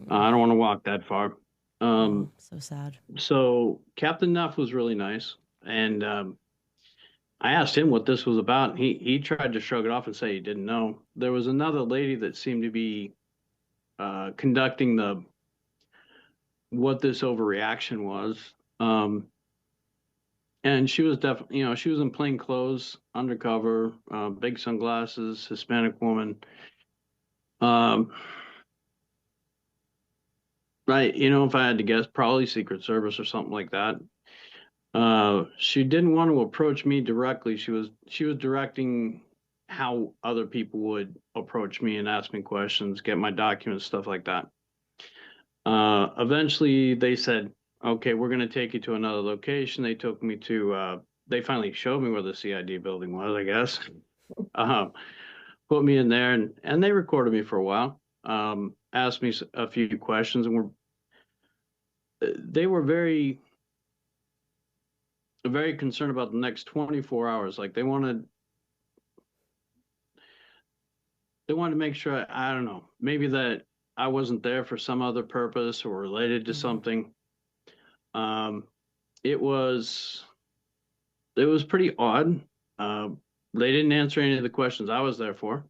Speaker 2: I don't want to walk that far.
Speaker 1: So sad.
Speaker 2: So Captain Neff was really nice, and I asked him what this was about. And he tried to shrug it off and say he didn't know. There was another lady that seemed to be conducting what this overreaction was. And she was definitely, she was in plain clothes, undercover, big sunglasses, Hispanic woman. Right, if I had to guess, probably Secret Service or something like that. She didn't want to approach me directly. She was directing how other people would approach me and ask me questions, get my documents, stuff like that. Eventually, they said, "Okay, we're going to take you to another location." They took me to. They finally showed me where the CID building was, I guess. Put me in there, and they recorded me for a while. Asked me a few questions, and they were very concerned about the next 24 hours. Like they wanted to make sure, I don't know, maybe that I wasn't there for some other purpose or related to something. It was pretty odd. They didn't answer any of the questions I was there for.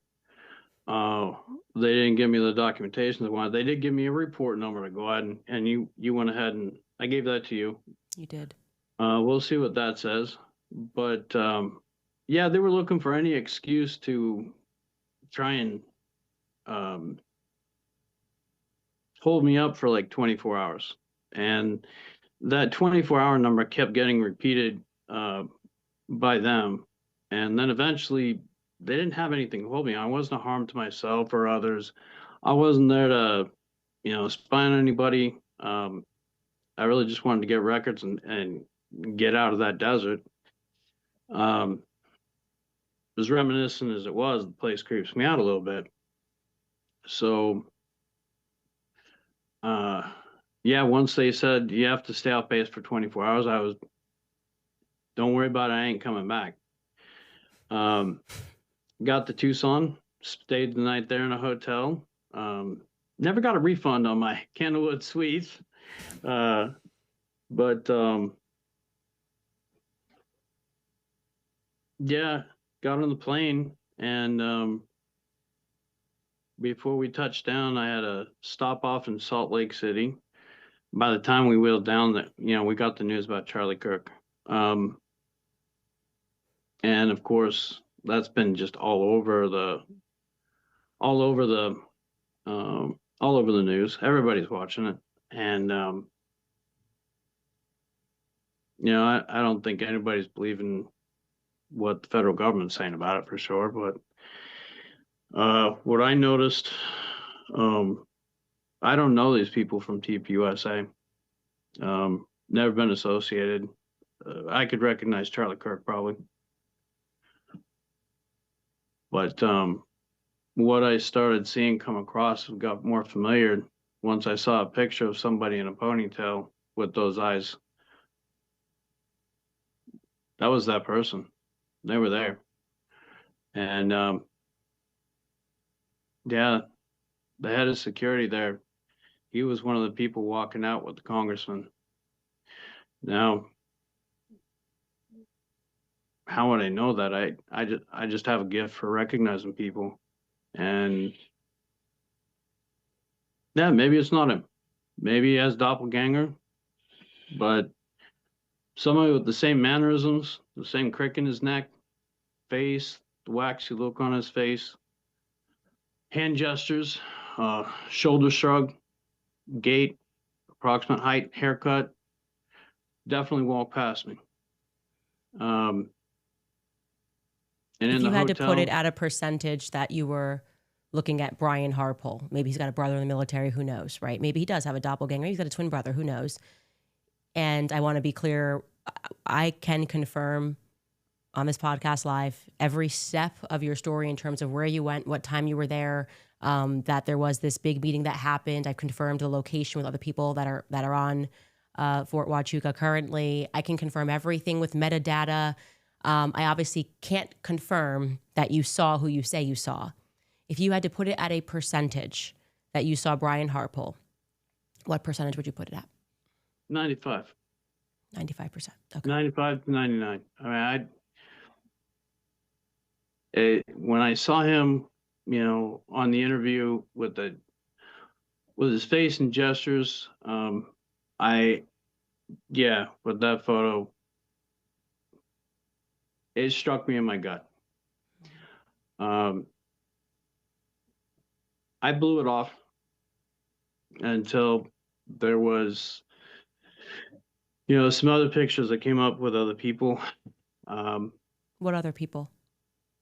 Speaker 2: They didn't give me the documentation they wanted. They did give me a report number to go ahead and you went ahead and I gave that to you.
Speaker 1: You did.
Speaker 2: We'll see what that says. But yeah, they were looking for any excuse to try and hold me up for like 24 hours. And that 24-hour number kept getting repeated by them. And then eventually they didn't have anything to hold me. I wasn't a harm to myself or others. I wasn't there to, spy on anybody. I really just wanted to get records and get out of that desert. As reminiscent as it was, the place creeps me out a little bit. So, yeah, once they said you have to stay off base for 24 hours, don't worry about it, I ain't coming back. Um, got to Tucson, stayed the night there in a hotel. Never got a refund on my Candlewood Suites, but yeah, got on the plane, and before we touched down, I had a stop off in Salt Lake City. By the time we wheeled down, that we got the news about Charlie Kirk, and of course that's been just all over the all over the news. Everybody's watching it, and I don't think anybody's believing what the federal government's saying about it for sure. But what I noticed, I don't know these people from TPUSA. Never been associated. I could recognize Charlie Kirk probably, but what I started seeing come across got more familiar once I saw a picture of somebody in a ponytail with those eyes. That was that person. They were there. And yeah, the head of security there, he was one of the people walking out with the congressman. Now, how would I know that? I just have a gift for recognizing people. And yeah, maybe it's not him. Maybe he has doppelganger, but somebody with the same mannerisms, the same crick in his neck, face, the waxy look on his face, hand gestures, shoulder shrug, gait, approximate height, haircut, definitely walked past me. And
Speaker 1: If
Speaker 2: in
Speaker 1: you
Speaker 2: the
Speaker 1: had to put it
Speaker 2: hotel,
Speaker 1: at a percentage that you were looking at Brian Harpole, maybe he's got a brother in the military, who knows, right? Maybe he does have a doppelganger. He's got a twin brother, who knows? And I want to be clear, I can confirm on this podcast live every step of your story in terms of where you went, what time you were there, that there was this big meeting that happened. I've confirmed the location with other people that are on Fort Huachuca currently. I can confirm everything with metadata. I obviously can't confirm that you saw who you say you saw. If you had to put it at a percentage that you saw Brian Harpole, what percentage would you put it at?
Speaker 2: 95.
Speaker 1: 95%. Okay.
Speaker 2: 95 to 99. I mean, when I saw him, on the interview with his face and gestures, with that photo, it struck me in my gut. I blew it off until there was, some other pictures that came up with other people.
Speaker 1: What other people?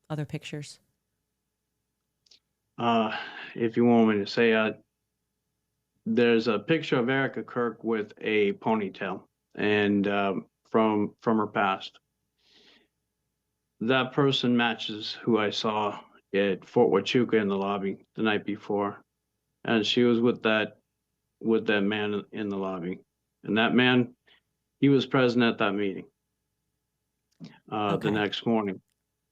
Speaker 1: Other pictures?
Speaker 2: If you want me to say, there's a picture of Erica Kirk with a ponytail, and from her past. That person matches who I saw at Fort Huachuca in the lobby the night before, and she was with that man in the lobby, and that man, he was present at that meeting the next morning.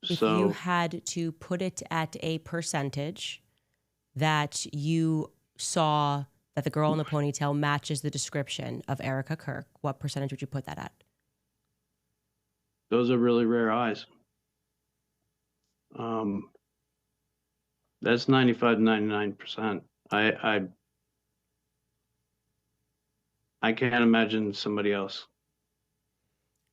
Speaker 1: If you had to put it at a percentage that you saw that the girl in the ponytail matches the description of Erica Kirk, what percentage would you put that at?
Speaker 2: Those are really rare eyes. That's 95 to 99%. I can't imagine somebody else.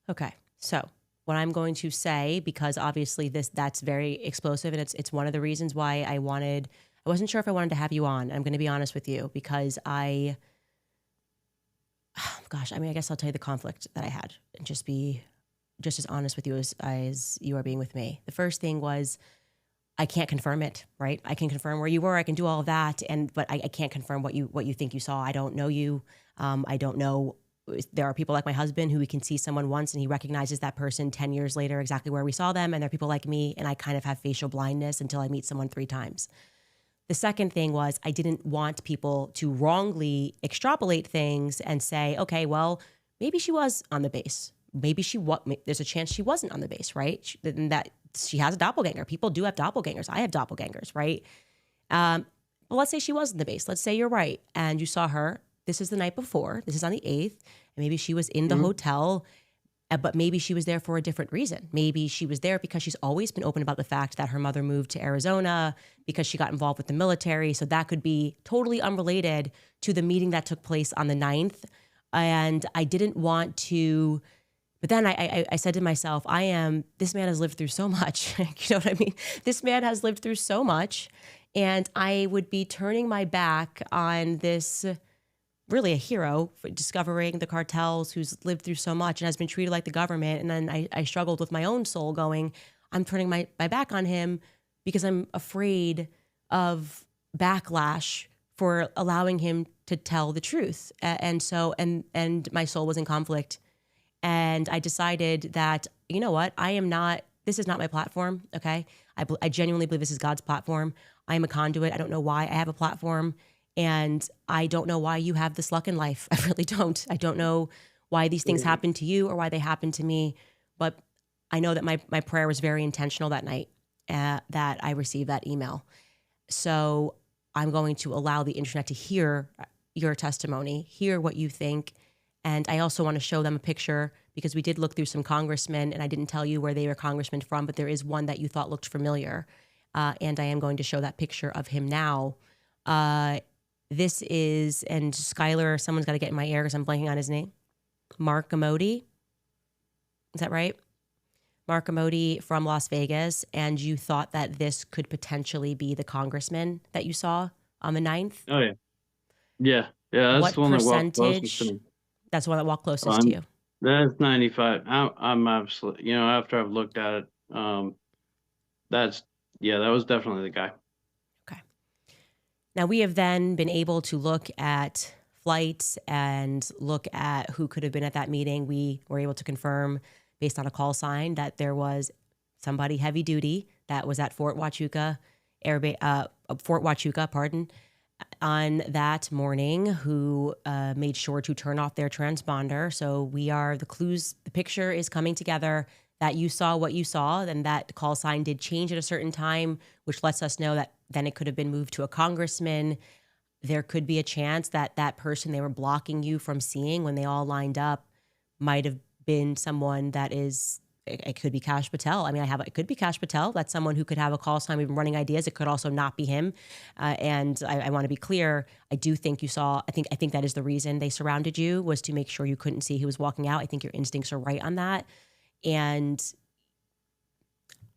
Speaker 1: Okay. So what I'm going to say, because obviously that's very explosive, and it's one of the reasons why I wasn't sure if I wanted to have you on. I'm going to be honest with you, because I guess I'll tell you the conflict that I had and just be just as honest with you as you are being with me. The first thing was, I can't confirm it, right? I can confirm where you were. I can do all of that. But I can't confirm what you think you saw. I don't know you. I don't know. There are people like my husband who we can see someone once and he recognizes that person 10 years later exactly where we saw them. And there are people like me, and I kind of have facial blindness until I meet someone 3 times. The second thing was, I didn't want people to wrongly extrapolate things and say, okay, well, maybe she was on the base. maybe there's a chance she wasn't on the base, right? And that she has a doppelganger. People do have doppelgangers. I have doppelgangers, right? But let's say she was on the base. Let's say you're right and you saw her. This is the night before. This is on the 8th. And maybe she was in the hotel, but maybe she was there for a different reason. Maybe she was there because she's always been open about the fact that her mother moved to Arizona because she got involved with the military. So that could be totally unrelated to the meeting that took place on the 9th. And I didn't want to, but then I said to myself, this man has lived through so much. You know what I mean? This man has lived through so much. And I would be turning my back on this really a hero for discovering the cartels who's lived through so much and has been treated like the government. And then I struggled with my own soul going, I'm turning my back on him because I'm afraid of backlash for allowing him to tell the truth. And my soul was in conflict. And I decided that, you know what, this is not my platform, okay? I genuinely believe this is God's platform. I am a conduit. I don't know why I have a platform. And I don't know why you have this luck in life. I really don't. I don't know why these things happen to you or why they happen to me. But I know that my prayer was very intentional that night that I received that email. So I'm going to allow the internet to hear your testimony, hear what you think. And I also want to show them a picture because we did look through some congressmen and I didn't tell you where they were congressmen from, but there is one that you thought looked familiar. And I am going to show that picture of him now. This is, and Skylar, someone's got to get in my ear because I'm blanking on his name. Mark Amodi. Is that right? Mark Amodi from Las Vegas. And you thought that this could potentially be the congressman that you saw on the 9th?
Speaker 2: Oh, yeah. Yeah. Yeah. That's the one that walked closest to me.
Speaker 1: That's the one that walked closest to you.
Speaker 2: That's 95. I'm absolutely, after I've looked at it, that was definitely the guy.
Speaker 1: Okay. Now we have then been able to look at flights and look at who could have been at that meeting. We were able to confirm based on a call sign that there was somebody heavy duty that was at Fort Huachuca on that morning who made sure to turn off their transponder. So the picture is coming together that you saw what you saw, and that call sign did change at a certain time, which lets us know that then it could have been moved to a congressman. There could be a chance that that person they were blocking you from seeing when they all lined up might have been someone that is, it could be Kash Patel. I mean, it could be Kash Patel. That's someone who could have a call sign. We've been running ideas. It could also not be him. And I want to be clear. I do think you saw, I think that is the reason they surrounded you, was to make sure you couldn't see who was walking out. I think your instincts are right on that. And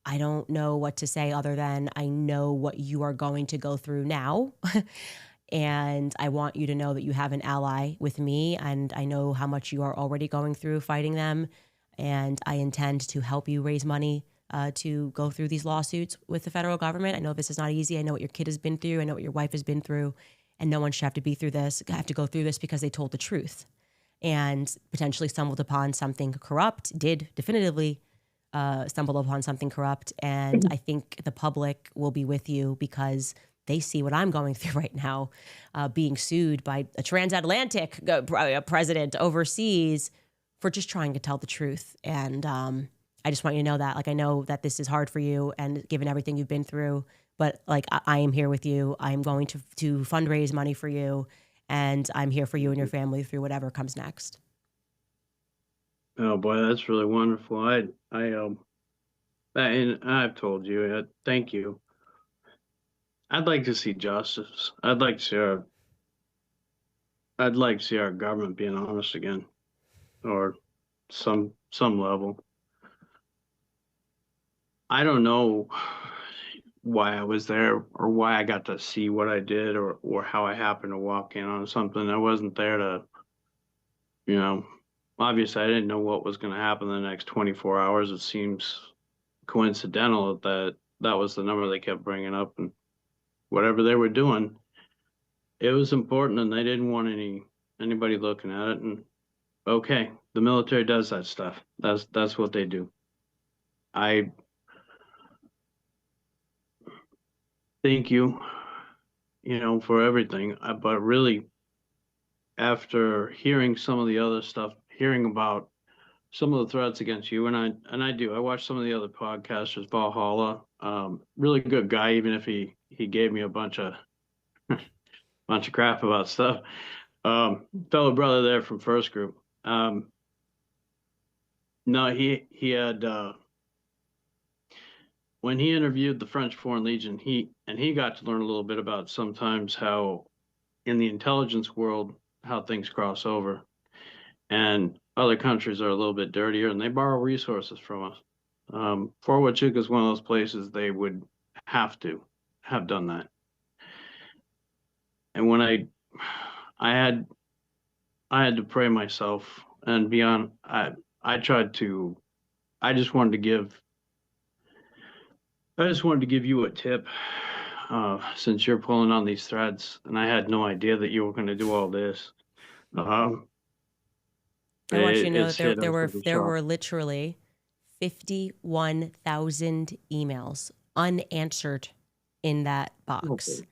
Speaker 1: I don't know what to say other than I know what you are going to go through now. And I want you to know that you have an ally with me. And I know how much you are already going through fighting them. And I intend to help you raise money to go through these lawsuits with the federal government. I know this is not easy. I know what your kid has been through. I know what your wife has been through. And no one should have to go through this because they told the truth and potentially stumbled upon something corrupt, did definitively stumble upon something corrupt. And I think the public will be with you because they see what I'm going through right now, being sued by a transatlantic president overseas for just trying to tell the truth. And I just want you to know that, I know that this is hard for you and given everything you've been through, but I am here with you. I'm going to fundraise money for you, and I'm here for you and your family through whatever comes next.
Speaker 2: Oh boy, that's really wonderful. And I've told you, thank you. I'd like to see justice. I'd like to see our government being honest again, or some level. I don't know why I was there or why I got to see what I did or how I happened to walk in on something. I wasn't there to, obviously I didn't know what was going to happen in the next 24 hours. It seems coincidental that was the number they kept bringing up, and whatever they were doing, it was important, and they didn't want anybody looking at it. And okay, the military does that stuff. That's what they do. I thank you, for everything. But really, after hearing some of the other stuff, hearing about some of the threats against you, and I do. I watch some of the other podcasters, Valhalla, really good guy, even if he gave me a bunch of crap about stuff. Fellow brother there from First Group. No, he had when he interviewed the French Foreign Legion, he got to learn a little bit about sometimes how in the intelligence world how things cross over, and other countries are a little bit dirtier and they borrow resources from us. Fort Huachuca is one of those places they would have to have done that. And when I had to pray myself and be on. I tried to. I just wanted to give. I just wanted to give you a tip, since you're pulling on these threads, and I had no idea that you were going to do all this.
Speaker 1: I want you to know
Speaker 2: It's
Speaker 1: that
Speaker 2: hit us with a
Speaker 1: there
Speaker 2: shock.
Speaker 1: were literally 51,000 emails unanswered in that box.
Speaker 2: Okay.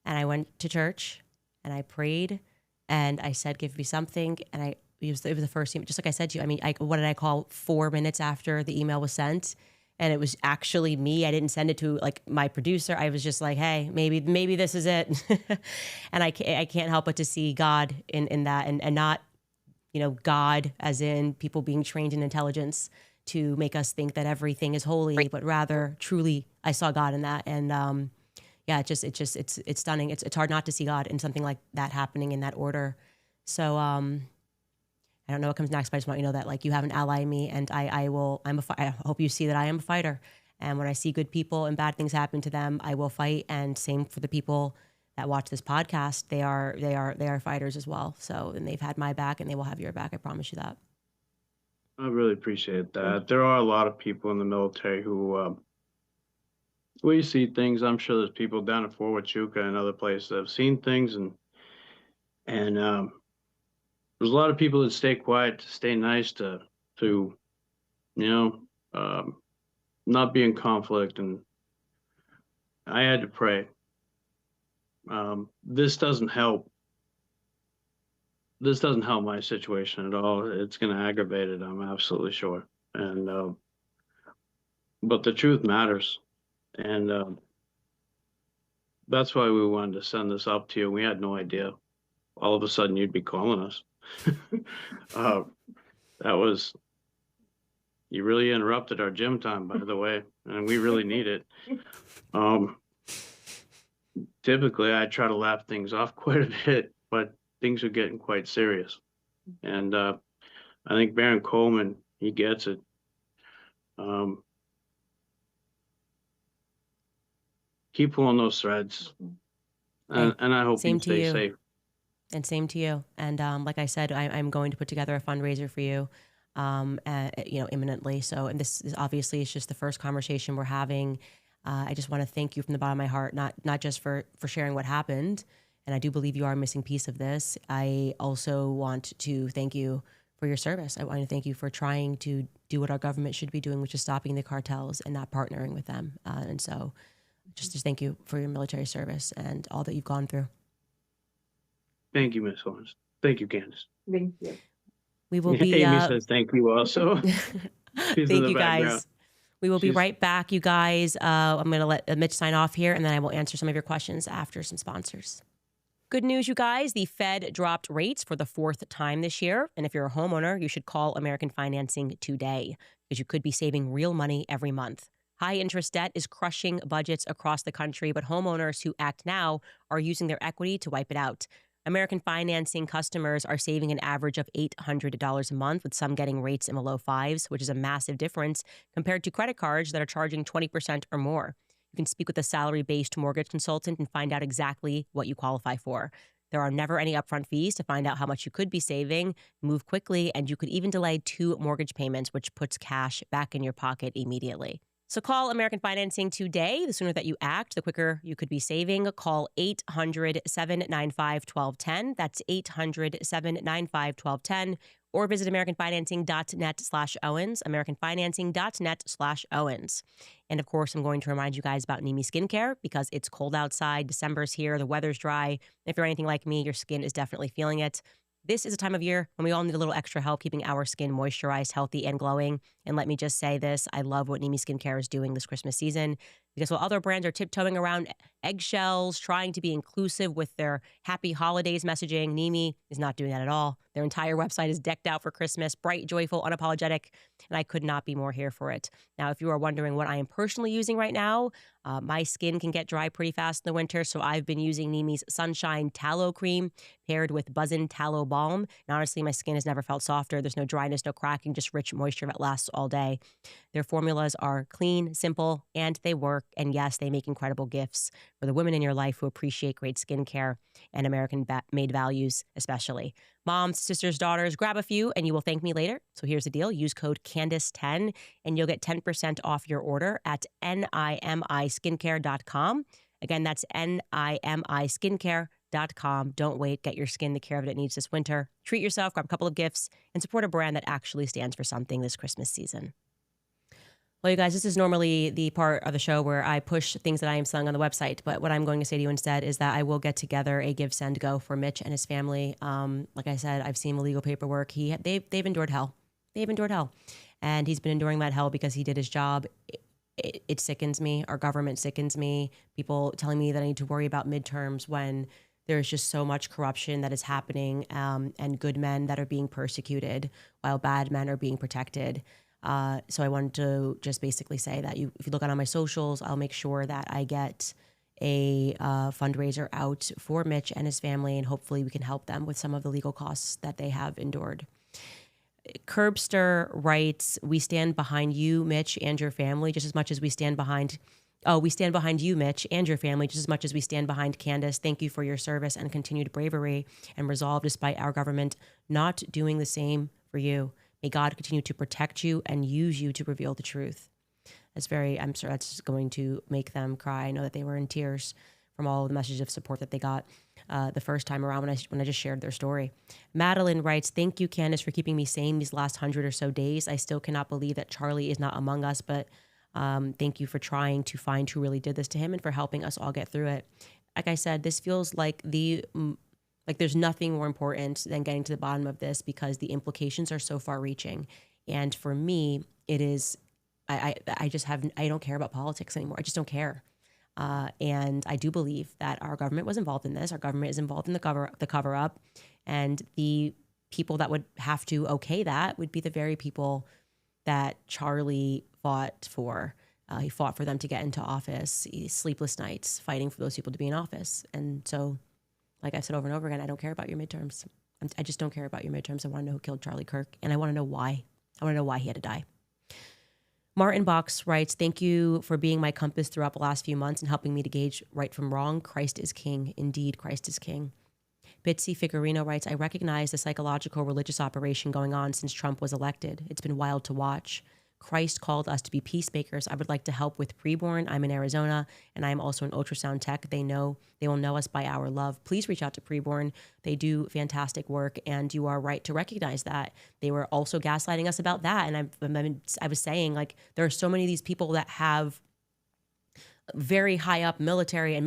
Speaker 1: And I went to church and I prayed and I said, give me something. And it was the first email, just like I said to you. I mean, what did I call 4 minutes after the email was sent? And it was actually me. I didn't send it to like my producer. I was just like, hey, maybe this is it. And I can't help but to see God in that, and not, God as in people being trained in intelligence to make us think that everything is holy, but rather truly I saw God in that. And yeah, it's stunning. It's hard not to see God in something like that happening in that order. So I don't know what comes next, but I just want you to know that like you have an ally in me, and I hope you see that I am a fighter. And when I see good people and bad things happen to them, I will fight. And same for the people that watch this podcast. They are fighters as well. So, and they've had my back and they will have your back. I promise you that.
Speaker 2: I really appreciate that. There are a lot of people in the military who, we see things. I'm sure there's people down at Fort Huachuca and other places that have seen things, and there's a lot of people that stay quiet, to stay nice, to you know, not be in conflict. And I had to pray. This doesn't help. This doesn't help my situation at all. It's going to aggravate it. I'm absolutely sure. And but the truth matters, and that's why we wanted to send this up to you. We had no idea. All of a sudden, you'd be calling us. That was, you really interrupted our gym time, by the way, and we really need it. Typically, I try to laugh things off quite a bit, but things are getting quite serious. And I think Baron Coleman, he gets it. Keep pulling those threads, and I hope
Speaker 1: Same
Speaker 2: you
Speaker 1: to
Speaker 2: stay
Speaker 1: you.
Speaker 2: safe.
Speaker 1: And same to you. And like I said, I'm going to put together a fundraiser for you, imminently. So, and this is obviously it's just the first conversation we're having. I just want to thank you from the bottom of my heart, not just for sharing what happened. And I do believe you are a missing piece of this. I also want to thank you for your service. I want to thank you for trying to do what our government should be doing, which is stopping the cartels and not partnering with them. And so just thank you for your military service and all that you've gone through.
Speaker 2: Thank you, Miss Owens. Thank you, Candace.
Speaker 3: Thank you.
Speaker 1: We will be.
Speaker 2: Amy says thank you also. She's in
Speaker 1: Thank
Speaker 2: the
Speaker 1: you,
Speaker 2: background.
Speaker 1: guys. We will be right back, you guys. I'm going to let Mitch sign off here, and then I will answer some of your questions after some sponsors. Good news, you guys. The Fed dropped rates for the 4th time this year. And if you're a homeowner, you should call American Financing today because you could be saving real money every month. High interest debt is crushing budgets across the country, but homeowners who act now are using their equity to wipe it out. American Financing customers are saving an average of $800 a month, with some getting rates in the low fives, which is a massive difference compared to credit cards that are charging 20% or more. You can speak with a salary-based mortgage consultant and find out exactly what you qualify for. There are never any upfront fees to find out how much you could be saving. Move quickly, and you could even delay 2 mortgage payments, which puts cash back in your pocket immediately. So call American Financing today. The sooner that you act, the quicker you could be saving. Call 800-795-1210. That's 800-795-1210. Or visit AmericanFinancing.net/Owens, AmericanFinancing.net/Owens. And of course, I'm going to remind you guys about Nimi Skincare because it's cold outside. December's here. The weather's dry. If you're anything like me, your skin is definitely feeling it. This is a time of year when we all need a little extra help keeping our skin moisturized, healthy, and glowing. And let me just say this, I love what Nimi Skincare is doing this Christmas season, because while other brands are tiptoeing around eggshells, trying to be inclusive with their happy holidays messaging, Nimi is not doing that at all. Their entire website is decked out for Christmas, bright, joyful, unapologetic, and I could not be more here for it. Now, if you are wondering what I am personally using right now, my skin can get dry pretty fast in the winter, so I've been using Nimi's Sunshine Tallow Cream paired with Buzzin Tallow Balm. And honestly, my skin has never felt softer. There's no dryness, no cracking, just rich moisture that lasts all day. Their formulas are clean, simple, and they work. And yes, they make incredible gifts for the women in your life who appreciate great skincare and American-made values, especially. Moms, sisters, daughters, grab a few and you will thank me later. So here's the deal. Use code Candace10 and you'll get 10% off your order at NIMIskincare.com. Again, that's NIMIskincare.com. Don't wait. Get your skin the care that it needs this winter. Treat yourself, grab a couple of gifts, and support a brand that actually stands for something this Christmas season. Well, you guys, this is normally the part of the show where I push things that I am selling on the website. But what I'm going to say to you instead is that I will get together a give, send, go for Mitch and his family. Like I said, I've seen the legal paperwork. They've endured hell. They've endured hell. And he's been enduring that hell because he did his job. It sickens me. Our government sickens me. People telling me that I need to worry about midterms when there's just so much corruption that is happening, and good men that are being persecuted while bad men are being protected. So I wanted to just basically say that if you look on my socials, I'll make sure that I get a fundraiser out for Mitch and his family, and hopefully we can help them with some of the legal costs that they have endured. Curbster writes, "We stand behind you, Mitch, and your family just as much as we stand behind you, Mitch, and your family just as much as we stand behind Candace. Thank you for your service and continued bravery and resolve despite our government not doing the same for you. May God continue to protect you and use you to reveal the truth." I'm sure that's going to make them cry. I know that they were in tears from all the messages of support that they got the first time around when I just shared their story. Madeline writes, "Thank you, Candace, for keeping me sane these last 100 or so days. I still cannot believe that Charlie is not among us, but thank you for trying to find who really did this to him and for helping us all get through it." Like I said, this feels like there's nothing more important than getting to the bottom of this because the implications are so far reaching. And for me, it is, I don't care about politics anymore. I just don't care. And I do believe that our government was involved in this. Our government is involved in the cover up, and the people that would have to okay that would be the very people that Charlie fought for. He fought for them to get into office, sleepless nights, fighting for those people to be in office. And so, like I've said over and over again, I don't care about your midterms. I just don't care about your midterms. I want to know who killed Charlie Kirk, and I want to know why. I want to know why he had to die. Martin Box writes, "Thank you for being my compass throughout the last few months and helping me to gauge right from wrong. Christ is king. Indeed, Christ is king." Bitsy Figurino writes, "I recognize the psychological religious operation going on since Trump was elected. It's been wild to watch. Christ called us to be peacemakers. I would like to help with preborn. I'm in Arizona, and I'm also an ultrasound tech. They will know us by our love. Please reach out to preborn. They do fantastic work, and you are right to recognize that. They were also gaslighting us about that. And I was saying, like, there are so many of these people that have very high up military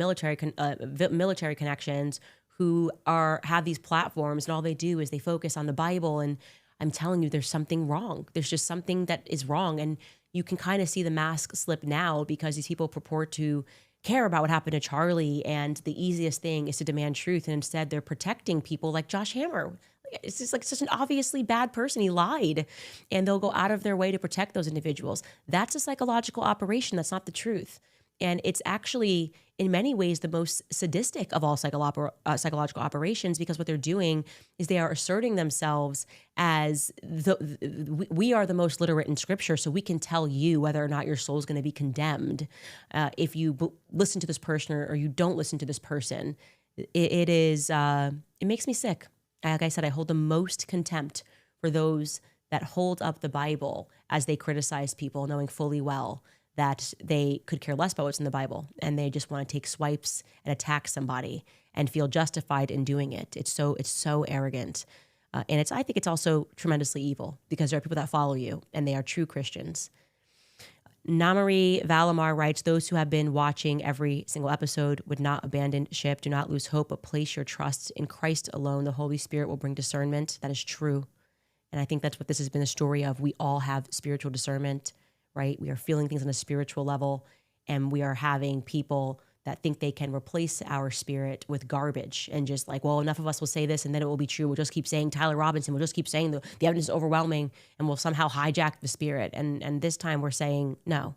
Speaker 1: connections who have these platforms, and all they do is they focus on the Bible. And I'm telling you, there's something wrong. There's just something that is wrong. And you can kind of see the mask slip now because these people purport to care about what happened to Charlie. And the easiest thing is to demand truth. And instead, they're protecting people like Josh Hammer. It's just like such an obviously bad person. He lied. And they'll go out of their way to protect those individuals. That's a psychological operation. That's not the truth. And it's actually, in many ways, the most sadistic of all psychological operations, because what they're doing is they are asserting themselves as we are the most literate in Scripture, so we can tell you whether or not your soul is going to be condemned if you listen to this person or you don't listen to this person. It makes me sick. Like I said, I hold the most contempt for those that hold up the Bible as they criticize people, knowing fully well that they could care less about what's in the Bible, and they just want to take swipes and attack somebody and feel justified in doing it. It's so arrogant. And I think it's also tremendously evil because there are people that follow you and they are true Christians. Namari Valamar writes, those who have been watching every single episode would not abandon ship. Do not lose hope, but place your trust in Christ alone. The Holy Spirit will bring discernment. That is true. And I think that's what this has been a story of. We all have spiritual discernment, right? We are feeling things on a spiritual level, and we are having people that think they can replace our spirit with garbage and just like, well, enough of us will say this and then it will be true. We'll just keep saying Tyler Robinson. We'll just keep saying the evidence is overwhelming, and we'll somehow hijack the spirit. And this time we're saying no.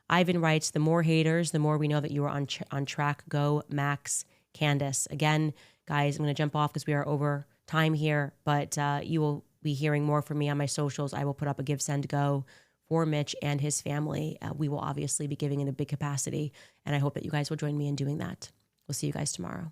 Speaker 1: Ivan writes, the more haters, the more we know that you are on track. Go, Max, Candace. Again, guys, I'm going to jump off because we are over time here, but you will be hearing more from me on my socials. I will put up a Give, Send, Go for Mitch and his family. We will obviously be giving in a big capacity, and I hope that you guys will join me in doing that. We'll see you guys tomorrow.